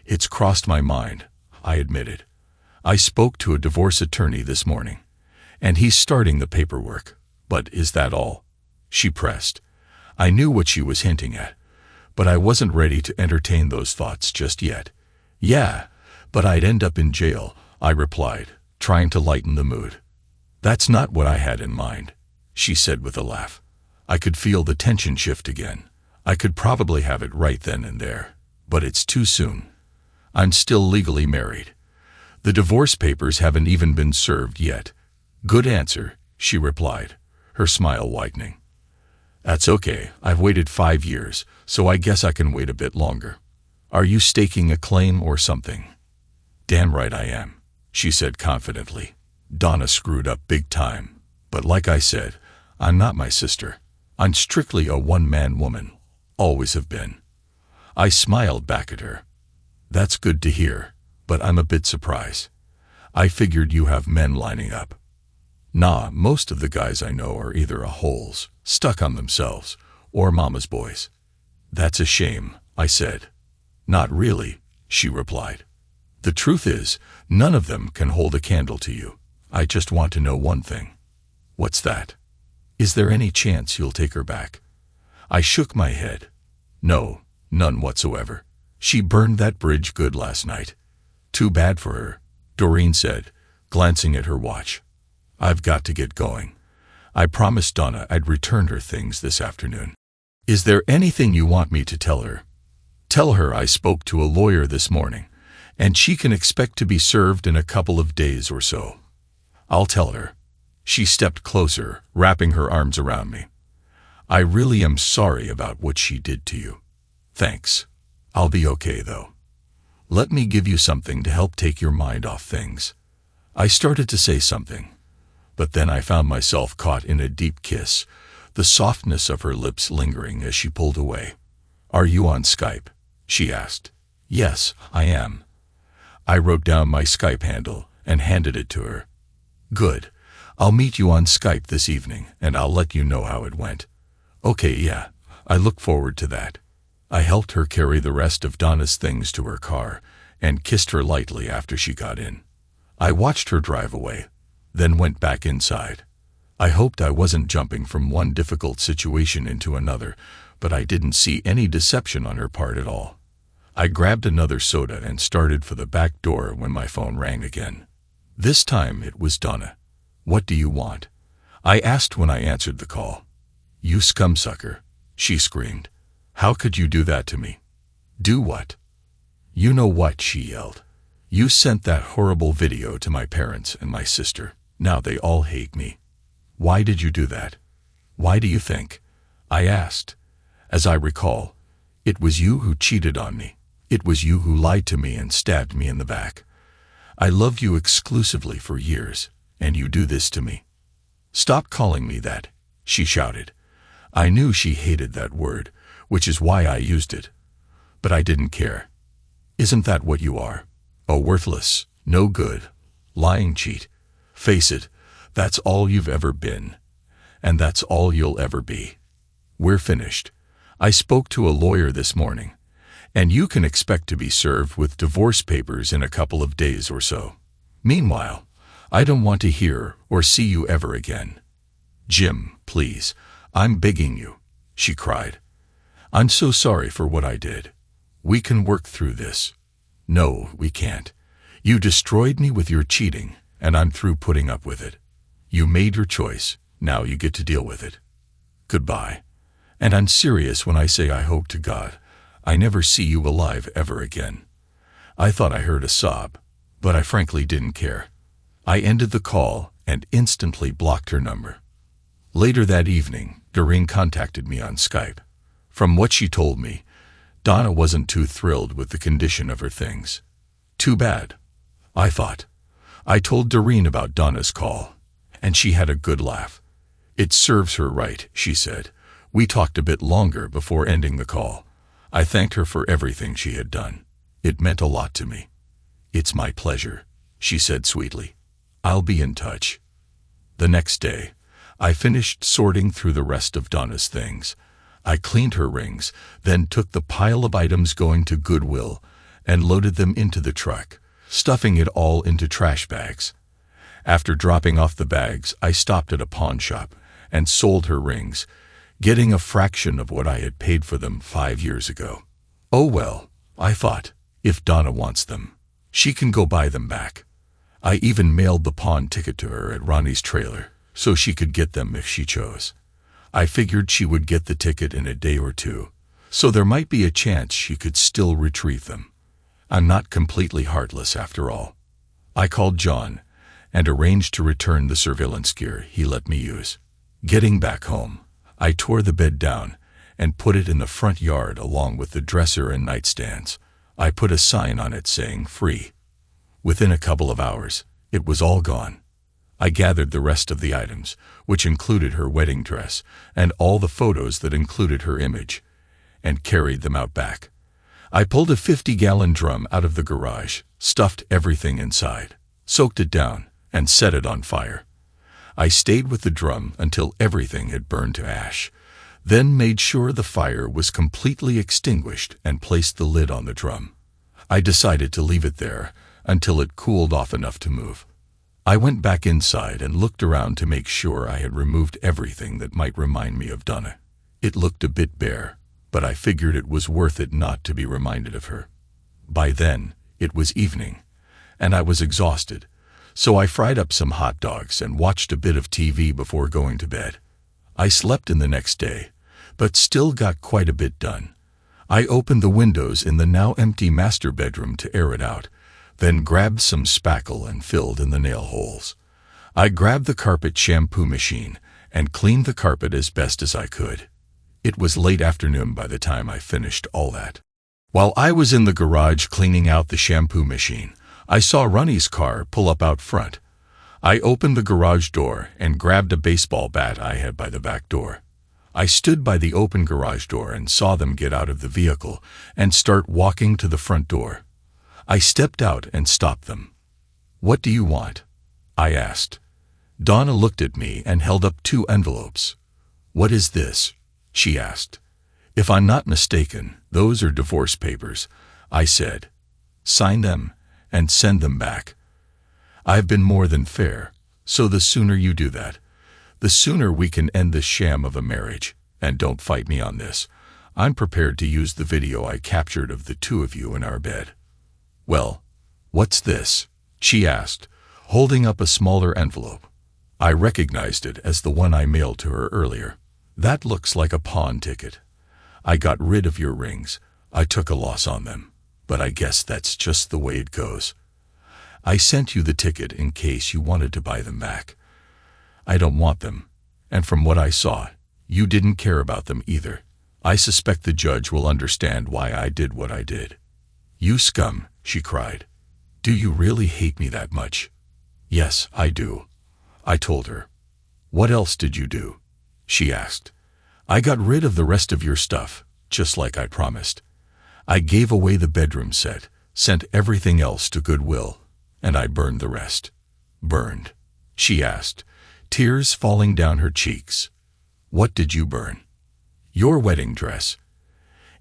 "It's crossed my mind," I admitted. "I spoke to a divorce attorney this morning, and he's starting the paperwork. But is that all?" she pressed. I knew what she was hinting at, but I wasn't ready to entertain those thoughts just yet. "Yeah, but I'd end up in jail," I replied, trying to lighten the mood. "That's not what I had in mind," she said with a laugh. I could feel the tension shift again. I could probably have it right then and there, but it's too soon. I'm still legally married. The divorce papers haven't even been served yet. "Good answer," she replied, her smile widening. "That's okay. I've waited 5 years, so I guess I can wait a bit longer. Are you staking a claim or something?" "Damn right I am," she said confidently. "Donna screwed up big time. But like I said, I'm not my sister. I'm strictly a one-man woman. Always have been." I smiled back at her. "That's good to hear, but I'm a bit surprised. I figured you have men lining up." "Nah, most of the guys I know are either a holes, stuck on themselves, or mama's boys." "That's a shame," I said. "Not really," she replied. "The truth is, none of them can hold a candle to you. I just want to know one thing." "What's that?" "Is there any chance you'll take her back?" I shook my head. "No, none whatsoever. She burned that bridge good last night." "Too bad for her," Doreen said, glancing at her watch. "I've got to get going. I promised Donna I'd return her things this afternoon." "Is there anything you want me to tell her?" "Tell her I spoke to a lawyer this morning, and she can expect to be served in a couple of days or so." "I'll tell her." She stepped closer, wrapping her arms around me. "I really am sorry about what she did to you." "Thanks. I'll be okay, though. Let me give you something to help take your mind off things." I started to say something, but then I found myself caught in a deep kiss, the softness of her lips lingering as she pulled away. "Are you on Skype?" she asked. "Yes, I am." I wrote down my Skype handle and handed it to her. "Good. I'll meet you on Skype this evening, and I'll let you know how it went." "Okay, yeah, I look forward to that." I helped her carry the rest of Donna's things to her car and kissed her lightly after she got in. I watched her drive away, then went back inside. I hoped I wasn't jumping from one difficult situation into another, but I didn't see any deception on her part at all. I grabbed another soda and started for the back door when my phone rang again. This time it was Donna. "What do you want?" I asked when I answered the call. "You scumsucker," she screamed. "How could you do that to me?" "Do what?" "You know what," she yelled. "You sent that horrible video to my parents and my sister. Now they all hate me." "Why did you do that?" "Why do you think?" I asked. "As I recall, it was you who cheated on me. It was you who lied to me and stabbed me in the back. I loved you exclusively for years, and you do this to me." "Stop calling me that," she shouted. I knew she hated that word, which is why I used it. But I didn't care. "Isn't that what you are? A worthless, no good, lying cheat. Face it, that's all you've ever been. And that's all you'll ever be. We're finished. I spoke to a lawyer this morning, and you can expect to be served with divorce papers in a couple of days or so. Meanwhile, I don't want to hear or see you ever again." "Jim, please, I'm begging you," she cried. "I'm so sorry for what I did. We can work through this." "No, we can't. You destroyed me with your cheating, and I'm through putting up with it. You made your choice. Now you get to deal with it. Goodbye. And I'm serious when I say I hope to God I never see you alive ever again." I thought I heard a sob, but I frankly didn't care. I ended the call and instantly blocked her number. Later that evening, Doreen contacted me on Skype. From what she told me, Donna wasn't too thrilled with the condition of her things. Too bad, I thought. I told Doreen about Donna's call, and she had a good laugh. "It serves her right," she said. We talked a bit longer before ending the call. I thanked her for everything she had done. It meant a lot to me. "It's my pleasure," she said sweetly. "I'll be in touch." The next day, I finished sorting through the rest of Donna's things. I cleaned her rings, then took the pile of items going to Goodwill and loaded them into the truck, stuffing it all into trash bags. After dropping off the bags, I stopped at a pawn shop and sold her rings, getting a fraction of what I had paid for them 5 years ago. Oh well, I thought, if Donna wants them, she can go buy them back. I even mailed the pawn ticket to her at Ronnie's trailer, so she could get them if she chose. I figured she would get the ticket in a day or two, so there might be a chance she could still retrieve them. I'm not completely heartless after all. I called John and arranged to return the surveillance gear he let me use. Getting back home, I tore the bed down and put it in the front yard along with the dresser and nightstands. I put a sign on it saying free. Within a couple of hours, it was all gone. I gathered the rest of the items, which included her wedding dress and all the photos that included her image, and carried them out back. I pulled a 50-gallon drum out of the garage, stuffed everything inside, soaked it down, and set it on fire. I stayed with the drum until everything had burned to ash, then made sure the fire was completely extinguished and placed the lid on the drum. I decided to leave it there until it cooled off enough to move. I went back inside and looked around to make sure I had removed everything that might remind me of Donna. It looked a bit bare, but I figured it was worth it not to be reminded of her. By then, it was evening, and I was exhausted, so I fried up some hot dogs and watched a bit of TV before going to bed. I slept in the next day, but still got quite a bit done. I opened the windows in the now empty master bedroom to air it out, then grabbed some spackle and filled in the nail holes. I grabbed the carpet shampoo machine and cleaned the carpet as best as I could. It was late afternoon by the time I finished all that. While I was in the garage cleaning out the shampoo machine, I saw Ronnie's car pull up out front. I opened the garage door and grabbed a baseball bat I had by the back door. I stood by the open garage door and saw them get out of the vehicle and start walking to the front door. I stepped out and stopped them. "What do you want?" I asked. Donna looked at me and held up 2 envelopes. "What is this?" she asked. "If I'm not mistaken, those are divorce papers," I said. "Sign them and send them back. I've been more than fair, so the sooner you do that, the sooner we can end this sham of a marriage. And don't fight me on this. I'm prepared to use the video I captured of the 2 of you in our bed." "Well, what's this?" she asked, holding up a smaller envelope. I recognized it as the one I mailed to her earlier. "That looks like a pawn ticket. I got rid of your rings. I took a loss on them, but I guess that's just the way it goes. I sent you the ticket in case you wanted to buy them back. I don't want them, and from what I saw, you didn't care about them either. I suspect the judge will understand why I did what I did." "You scum," she cried. "Do you really hate me that much?" "Yes, I do," I told her. "What else did you do?" she asked. "I got rid of the rest of your stuff, just like I promised. I gave away the bedroom set, sent everything else to Goodwill, and I burned the rest." "Burned?" she asked, tears falling down her cheeks. "What did you burn?" "Your wedding dress.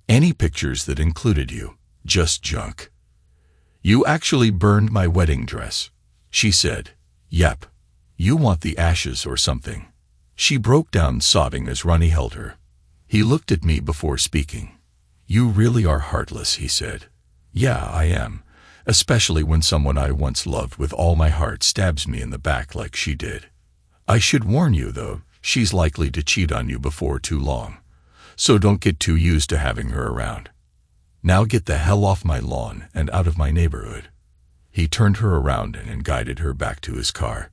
Any pictures that included you. Just junk." "You actually burned my wedding dress," she said. "Yep. You want the ashes or something." She broke down sobbing as Ronnie held her. He looked at me before speaking. "You really are heartless," he said. "Yeah, I am, especially when someone I once loved with all my heart stabs me in the back like she did. I should warn you, though, she's likely to cheat on you before too long, so don't get too used to having her around. Now get the hell off my lawn and out of my neighborhood." He turned her around and guided her back to his car.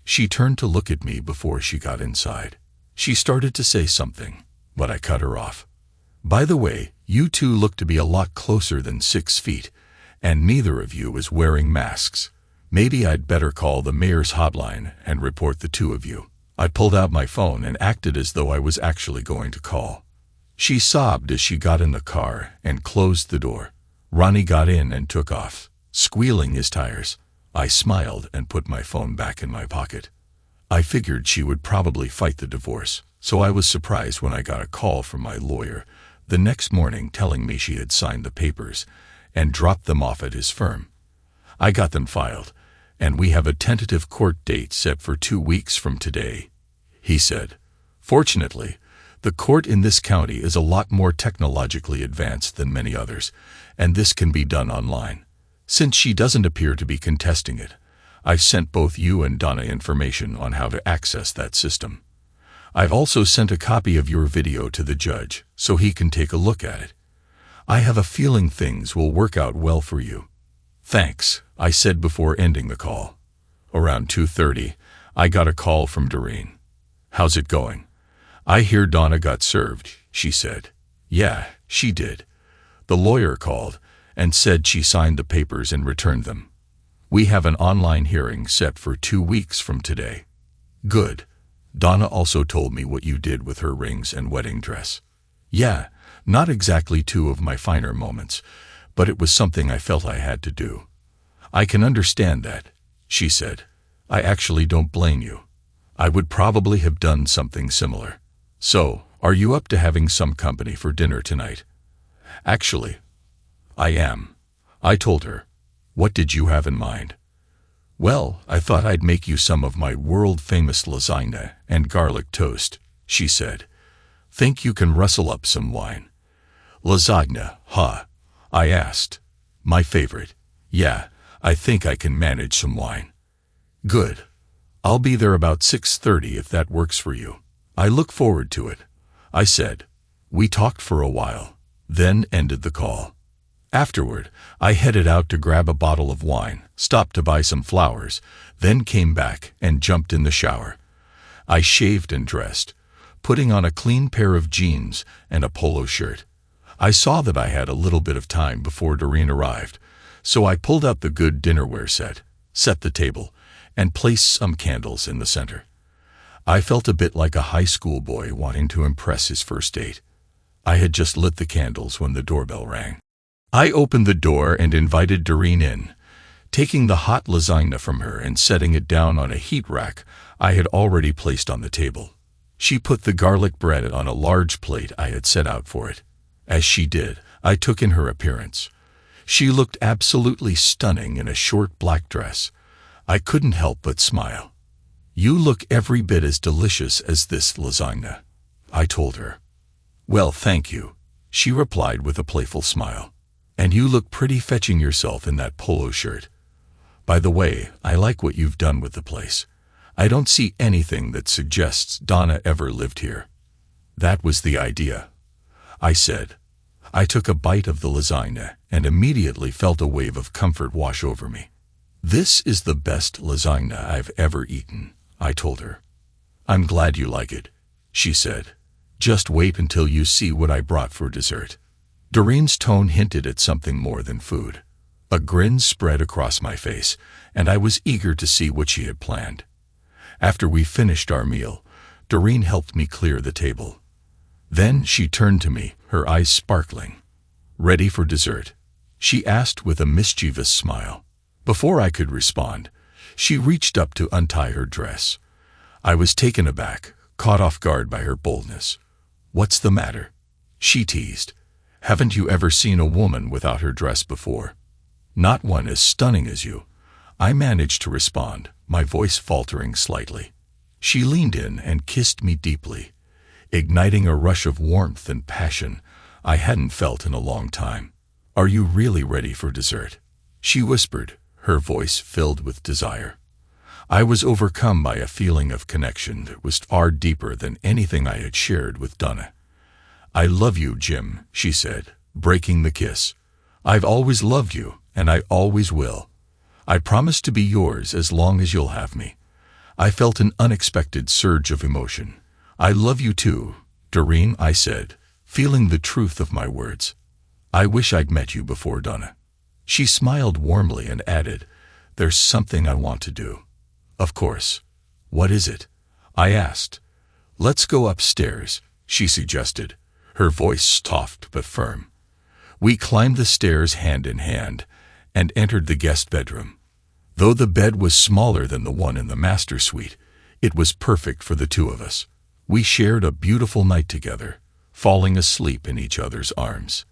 She turned to look at me before she got inside. She started to say something, but I cut her off. "By the way, you 2 look to be a lot closer than 6 feet, and neither of you is wearing masks. Maybe I'd better call the mayor's hotline and report the 2 of you." I pulled out my phone and acted as though I was actually going to call. She sobbed as she got in the car and closed the door. Ronnie got in and took off, squealing his tires. I smiled and put my phone back in my pocket. I figured she would probably fight the divorce, so I was surprised when I got a call from my lawyer the next morning telling me she had signed the papers and dropped them off at his firm. I got them filed, and we have a tentative court date set for 2 weeks from today, he said. Fortunately, the court in this county is a lot more technologically advanced than many others, and this can be done online. Since she doesn't appear to be contesting it, I've sent both you and Donna information on how to access that system. I've also sent a copy of your video to the judge so he can take a look at it. I have a feeling things will work out well for you. Thanks, I said before ending the call. Around 2:30, I got a call from Doreen. How's it going? I hear Donna got served, she said. Yeah, she did. The lawyer called and said she signed the papers and returned them. We have an online hearing set for 2 weeks from today. Good. Donna also told me what you did with her rings and wedding dress. Yeah, not exactly two of my finer moments, but it was something I felt I had to do. I can understand that, she said. I actually don't blame you. I would probably have done something similar. So, are you up to having some company for dinner tonight? Actually, I am. I told her. What did you have in mind? Well, I thought I'd make you some of my world-famous lasagna and garlic toast, she said. Think you can rustle up some wine? Lasagna, huh? I asked. My favorite. Yeah, I think I can manage some wine. Good. I'll be there about 6:30 if that works for you. I look forward to it, I said. We talked for a while, then ended the call. Afterward, I headed out to grab a bottle of wine, stopped to buy some flowers, then came back and jumped in the shower. I shaved and dressed, putting on a clean pair of jeans and a polo shirt. I saw that I had a little bit of time before Doreen arrived, so I pulled out the good dinnerware set the table, and placed some candles in the center. I felt a bit like a high school boy wanting to impress his first date. I had just lit the candles when the doorbell rang. I opened the door and invited Doreen in, taking the hot lasagna from her and setting it down on a heat rack I had already placed on the table. She put the garlic bread on a large plate I had set out for it. As she did, I took in her appearance. She looked absolutely stunning in a short black dress. I couldn't help but smile. You look every bit as delicious as this lasagna, I told her. Well, thank you, she replied with a playful smile. And you look pretty fetching yourself in that polo shirt. By the way, I like what you've done with the place. I don't see anything that suggests Donna ever lived here. That was the idea, I said. I took a bite of the lasagna and immediately felt a wave of comfort wash over me. This is the best lasagna I've ever eaten, I told her. I'm glad you like it, she said. Just wait until you see what I brought for dessert. Doreen's tone hinted at something more than food. A grin spread across my face, and I was eager to see what she had planned. After we finished our meal, Doreen helped me clear the table. Then she turned to me, her eyes sparkling. Ready for dessert? She asked with a mischievous smile. Before I could respond, she reached up to untie her dress. I was taken aback, caught off guard by her boldness. What's the matter? She teased. Haven't you ever seen a woman without her dress before? Not one as stunning as you. I managed to respond, my voice faltering slightly. She leaned in and kissed me deeply, igniting a rush of warmth and passion I hadn't felt in a long time. Are you really ready for dessert? She whispered, her voice filled with desire. I was overcome by a feeling of connection that was far deeper than anything I had shared with Donna. I love you, Jim, she said, breaking the kiss. I've always loved you, and I always will. I promise to be yours as long as you'll have me. I felt an unexpected surge of emotion. I love you too, Doreen, I said, feeling the truth of my words. I wish I'd met you before, Donna. She smiled warmly and added, There's something I want to do. Of course. What is it? I asked. Let's go upstairs, she suggested, her voice soft but firm. We climbed the stairs hand in hand and entered the guest bedroom. Though the bed was smaller than the one in the master suite, It was perfect for the two of us. We shared a beautiful night together, falling asleep in each other's arms.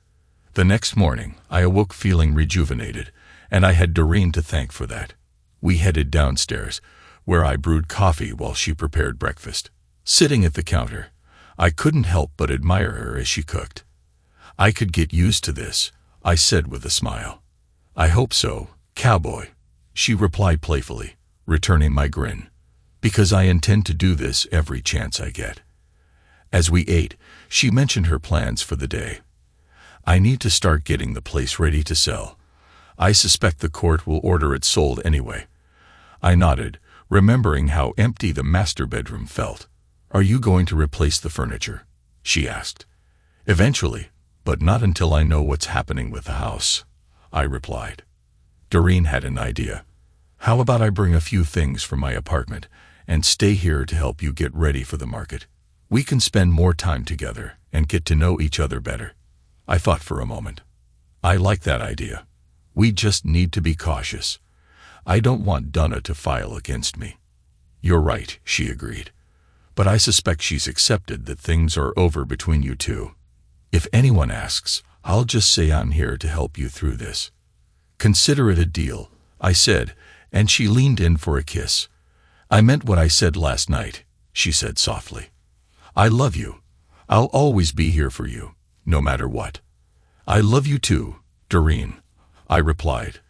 The next morning, I awoke feeling rejuvenated, and I had Doreen to thank for that. We headed downstairs, where I brewed coffee while she prepared breakfast. Sitting at the counter, I couldn't help but admire her as she cooked. "I could get used to this," I said with a smile. "I hope so, cowboy," she replied playfully, returning my grin. "Because I intend to do this every chance I get." As we ate, she mentioned her plans for the day. "I need to start getting the place ready to sell. I suspect the court will order it sold anyway." I nodded, remembering how empty the master bedroom felt. "Are you going to replace the furniture?" she asked. "Eventually, but not until I know what's happening with the house," I replied. Doreen had an idea. "How about I bring a few things from my apartment and stay here to help you get ready for the market? We can spend more time together and get to know each other better." I thought for a moment. "I like that idea. We just need to be cautious. I don't want Donna to file against me." "You're right," she agreed. "But I suspect she's accepted that things are over between you two. If anyone asks, I'll just say I'm here to help you through this." "Consider it a deal," I said, and she leaned in for a kiss. "I meant what I said last night," she said softly. "I love you. I'll always be here for you, no matter what." "I love you too, Doreen," I replied,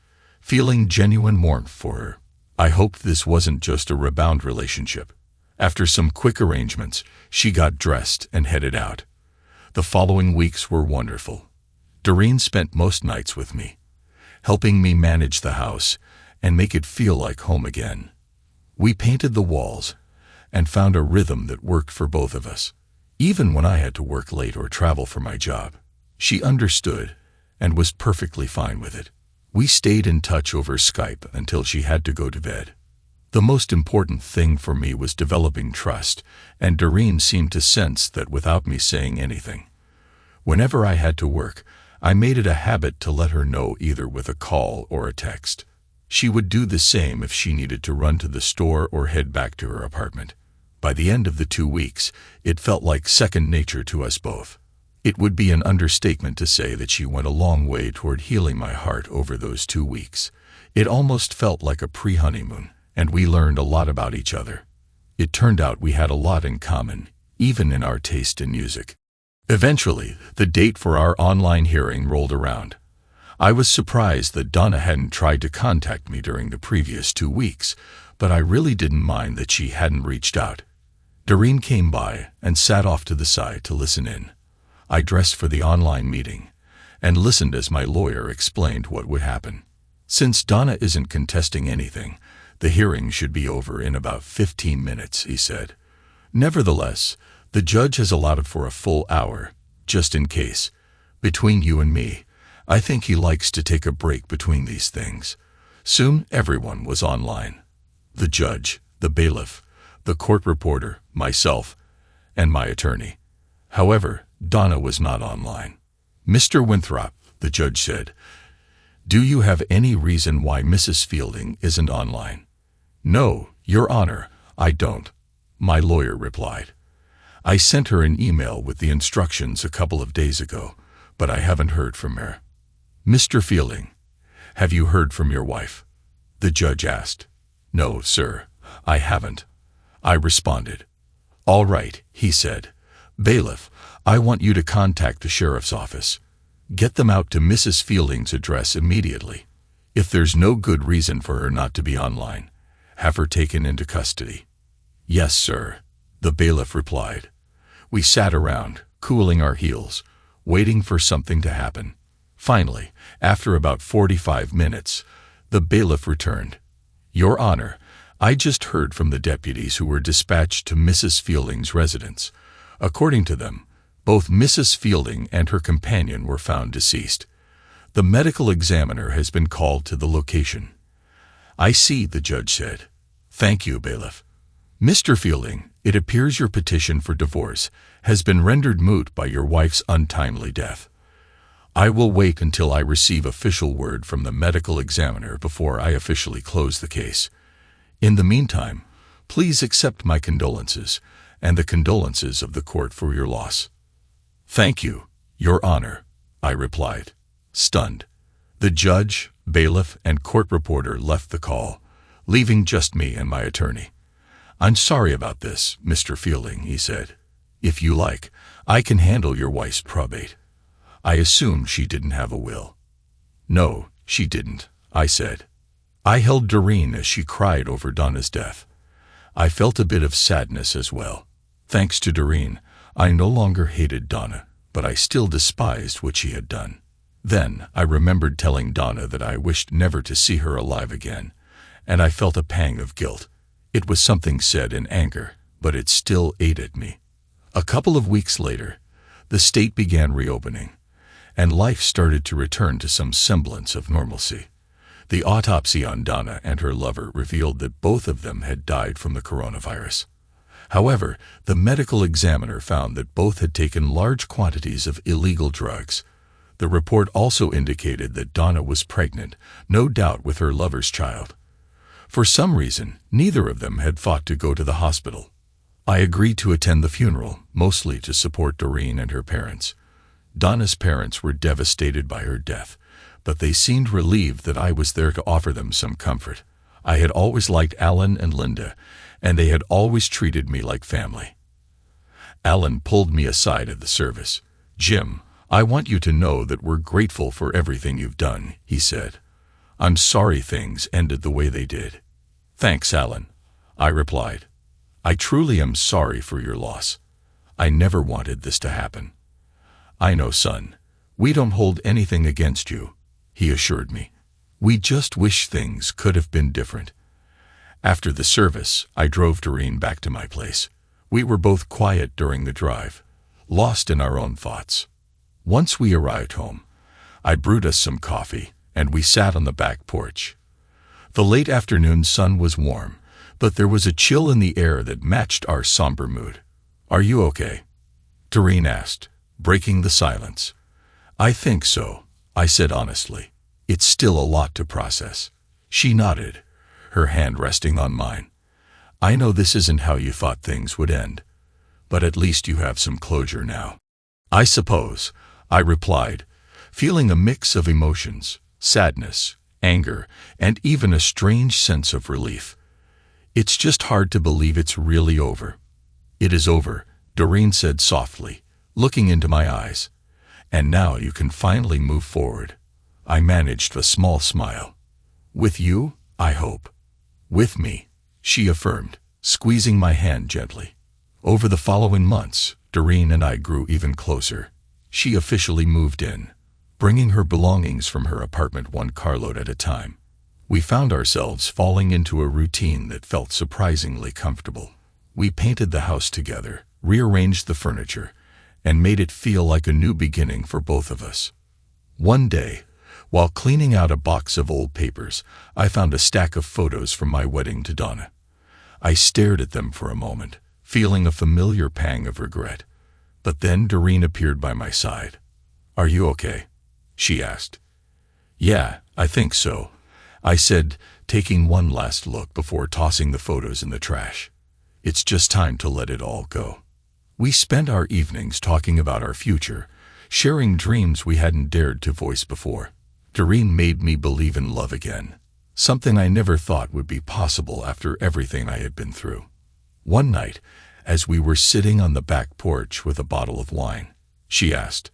feeling genuine warmth for her. I hoped this wasn't just a rebound relationship. After some quick arrangements, she got dressed and headed out. The following weeks were wonderful. Doreen spent most nights with me, helping me manage the house and make it feel like home again. We painted the walls and found a rhythm that worked for both of us. Even when I had to work late or travel for my job, she understood and was perfectly fine with it. We stayed in touch over Skype until she had to go to bed. The most important thing for me was developing trust, and Doreen seemed to sense that without me saying anything. Whenever I had to work, I made it a habit to let her know either with a call or a text. She would do the same if she needed to run to the store or head back to her apartment. By the end of the 2 weeks, it felt like second nature to us both. It would be an understatement to say that she went a long way toward healing my heart over those 2 weeks. It almost felt like a pre-honeymoon, and we learned a lot about each other. It turned out we had a lot in common, even in our taste in music. Eventually, the date for our online hearing rolled around. I was surprised that Donna hadn't tried to contact me during the previous 2 weeks, but I really didn't mind that she hadn't reached out. Doreen came by and sat off to the side to listen in. I dressed for the online meeting and listened as my lawyer explained what would happen. "Since Donna isn't contesting anything, the hearing should be over in about 15 minutes, he said. "Nevertheless, the judge has allotted for a full hour, just in case. Between you and me, I think he likes to take a break between these things." Soon everyone was online. The judge, the bailiff, the court reporter, myself, and my attorney. However, Donna was not online. "Mr. Winthrop," the judge said, "do you have any reason why Mrs. Fielding isn't online?" "No, Your Honor, I don't," my lawyer replied. "I sent her an email with the instructions a couple of days ago, but I haven't heard from her." "Mr. Fielding, have you heard from your wife?" the judge asked. "No, sir, I haven't," I responded. "All right," he said. "Bailiff, I want you to contact the sheriff's office. Get them out to Mrs. Fielding's address immediately. If there's no good reason for her not to be online, have her taken into custody." "Yes, sir," the bailiff replied. We sat around, cooling our heels, waiting for something to happen. Finally, after about 45 minutes, the bailiff returned. "Your Honor, I just heard from the deputies who were dispatched to Mrs. Fielding's residence. According to them, both Mrs. Fielding and her companion were found deceased. The medical examiner has been called to the location." "I see," the judge said. "Thank you, bailiff. Mr. Fielding, it appears your petition for divorce has been rendered moot by your wife's untimely death. I will wait until I receive official word from the medical examiner before I officially close the case. In the meantime, Please accept my condolences, and the condolences of the court for your loss." "Thank you, Your Honor," I replied, stunned. The judge, bailiff, and court reporter left the call, leaving just me and my attorney. "I'm sorry about this, Mr. Fielding," he said. "If you like, I can handle your wife's probate." I assumed she didn't have a will. "No, she didn't," I said. I held Doreen as she cried over Donna's death. I felt a bit of sadness as well. Thanks to Doreen, I no longer hated Donna, but I still despised what she had done. Then I remembered telling Donna that I wished never to see her alive again, and I felt a pang of guilt. It was something said in anger, but it still ate at me. A couple of weeks later, the state began reopening, and life started to return to some semblance of normalcy. The autopsy on Donna and her lover revealed that both of them had died from the coronavirus. However, the medical examiner found that both had taken large quantities of illegal drugs. The report also indicated that Donna was pregnant, no doubt with her lover's child. For some reason, neither of them had fought to go to the hospital. I agreed to attend the funeral, mostly to support Doreen and her parents. Donna's parents were devastated by her death, but they seemed relieved that I was there to offer them some comfort. I had always liked Alan and Linda, and they had always treated me like family. Alan pulled me aside at the service. "Jim, I want you to know that we're grateful for everything you've done," he said. "I'm sorry things ended the way they did." "Thanks, Alan," I replied. "I truly am sorry for your loss. I never wanted this to happen." "I know, son. We don't hold anything against you," he assured me. "We just wish things could have been different." After the service, I drove Doreen back to my place. We were both quiet during the drive, lost in our own thoughts. Once we arrived home, I brewed us some coffee, and we sat on the back porch. The late afternoon sun was warm, but there was a chill in the air that matched our somber mood. "Are you okay?" Doreen asked, breaking the silence. "I think so," I said honestly. "It's still a lot to process." She nodded, her hand resting on mine. "I know this isn't how you thought things would end, but at least you have some closure now." "I suppose," I replied, feeling a mix of emotions, sadness, anger, and even a strange sense of relief. "It's just hard to believe it's really over." "It is over," Doreen said softly, looking into my eyes. "And now you can finally move forward." I managed a small smile. "With you, I hope." "With me," she affirmed, squeezing my hand gently. Over the following months, Doreen and I grew even closer. She officially moved in, bringing her belongings from her apartment one carload at a time. We found ourselves falling into a routine that felt surprisingly comfortable. We painted the house together, rearranged the furniture, and made it feel like a new beginning for both of us. One day, while cleaning out a box of old papers, I found a stack of photos from my wedding to Donna. I stared at them for a moment, feeling a familiar pang of regret. But then Doreen appeared by my side. "Are you okay?" she asked. "Yeah, I think so," I said, taking one last look before tossing the photos in the trash. "It's just time to let it all go." We spent our evenings talking about our future, sharing dreams we hadn't dared to voice before. Doreen made me believe in love again, something I never thought would be possible after everything I had been through. One night, as we were sitting on the back porch with a bottle of wine, she asked,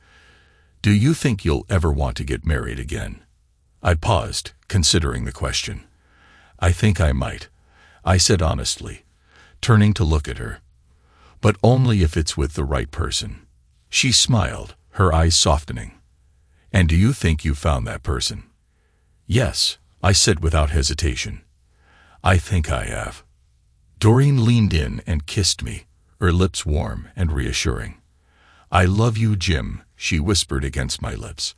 "Do you think you'll ever want to get married again?" I paused, considering the question. "I think I might," I said honestly, turning to look at her. "But only if it's with the right person." She smiled, her eyes softening. "And do you think you found that person?" "Yes," I said without hesitation. "I think I have." Doreen leaned in and kissed me, her lips warm and reassuring. "I love you, Jim," she whispered against my lips.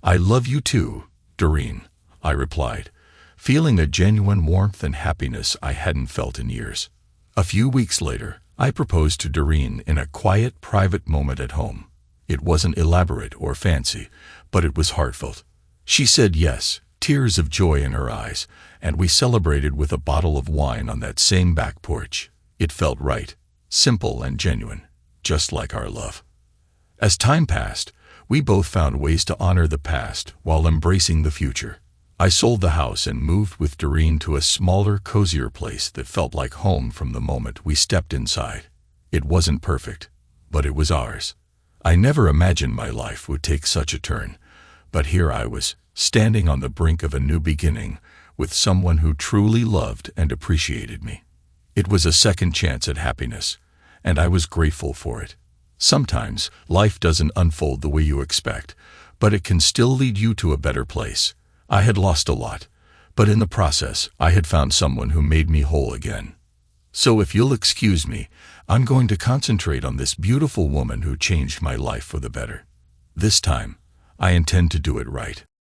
"I love you too, Doreen," I replied, feeling a genuine warmth and happiness I hadn't felt in years. A few weeks later, I proposed to Doreen in a quiet, private moment at home. It wasn't elaborate or fancy, but it was heartfelt. She said yes, tears of joy in her eyes, and we celebrated with a bottle of wine on that same back porch. It felt right, simple and genuine, just like our love. As time passed, we both found ways to honor the past while embracing the future. I sold the house and moved with Doreen to a smaller, cozier place that felt like home from the moment we stepped inside. It wasn't perfect, but it was ours. I never imagined my life would take such a turn, but here I was, standing on the brink of a new beginning with someone who truly loved and appreciated me. It was a second chance at happiness, and I was grateful for it. Sometimes life doesn't unfold the way you expect, but it can still lead you to a better place. I had lost a lot, but in the process, I had found someone who made me whole again. So if you'll excuse me, I'm going to concentrate on this beautiful woman who changed my life for the better. This time, I intend to do it right.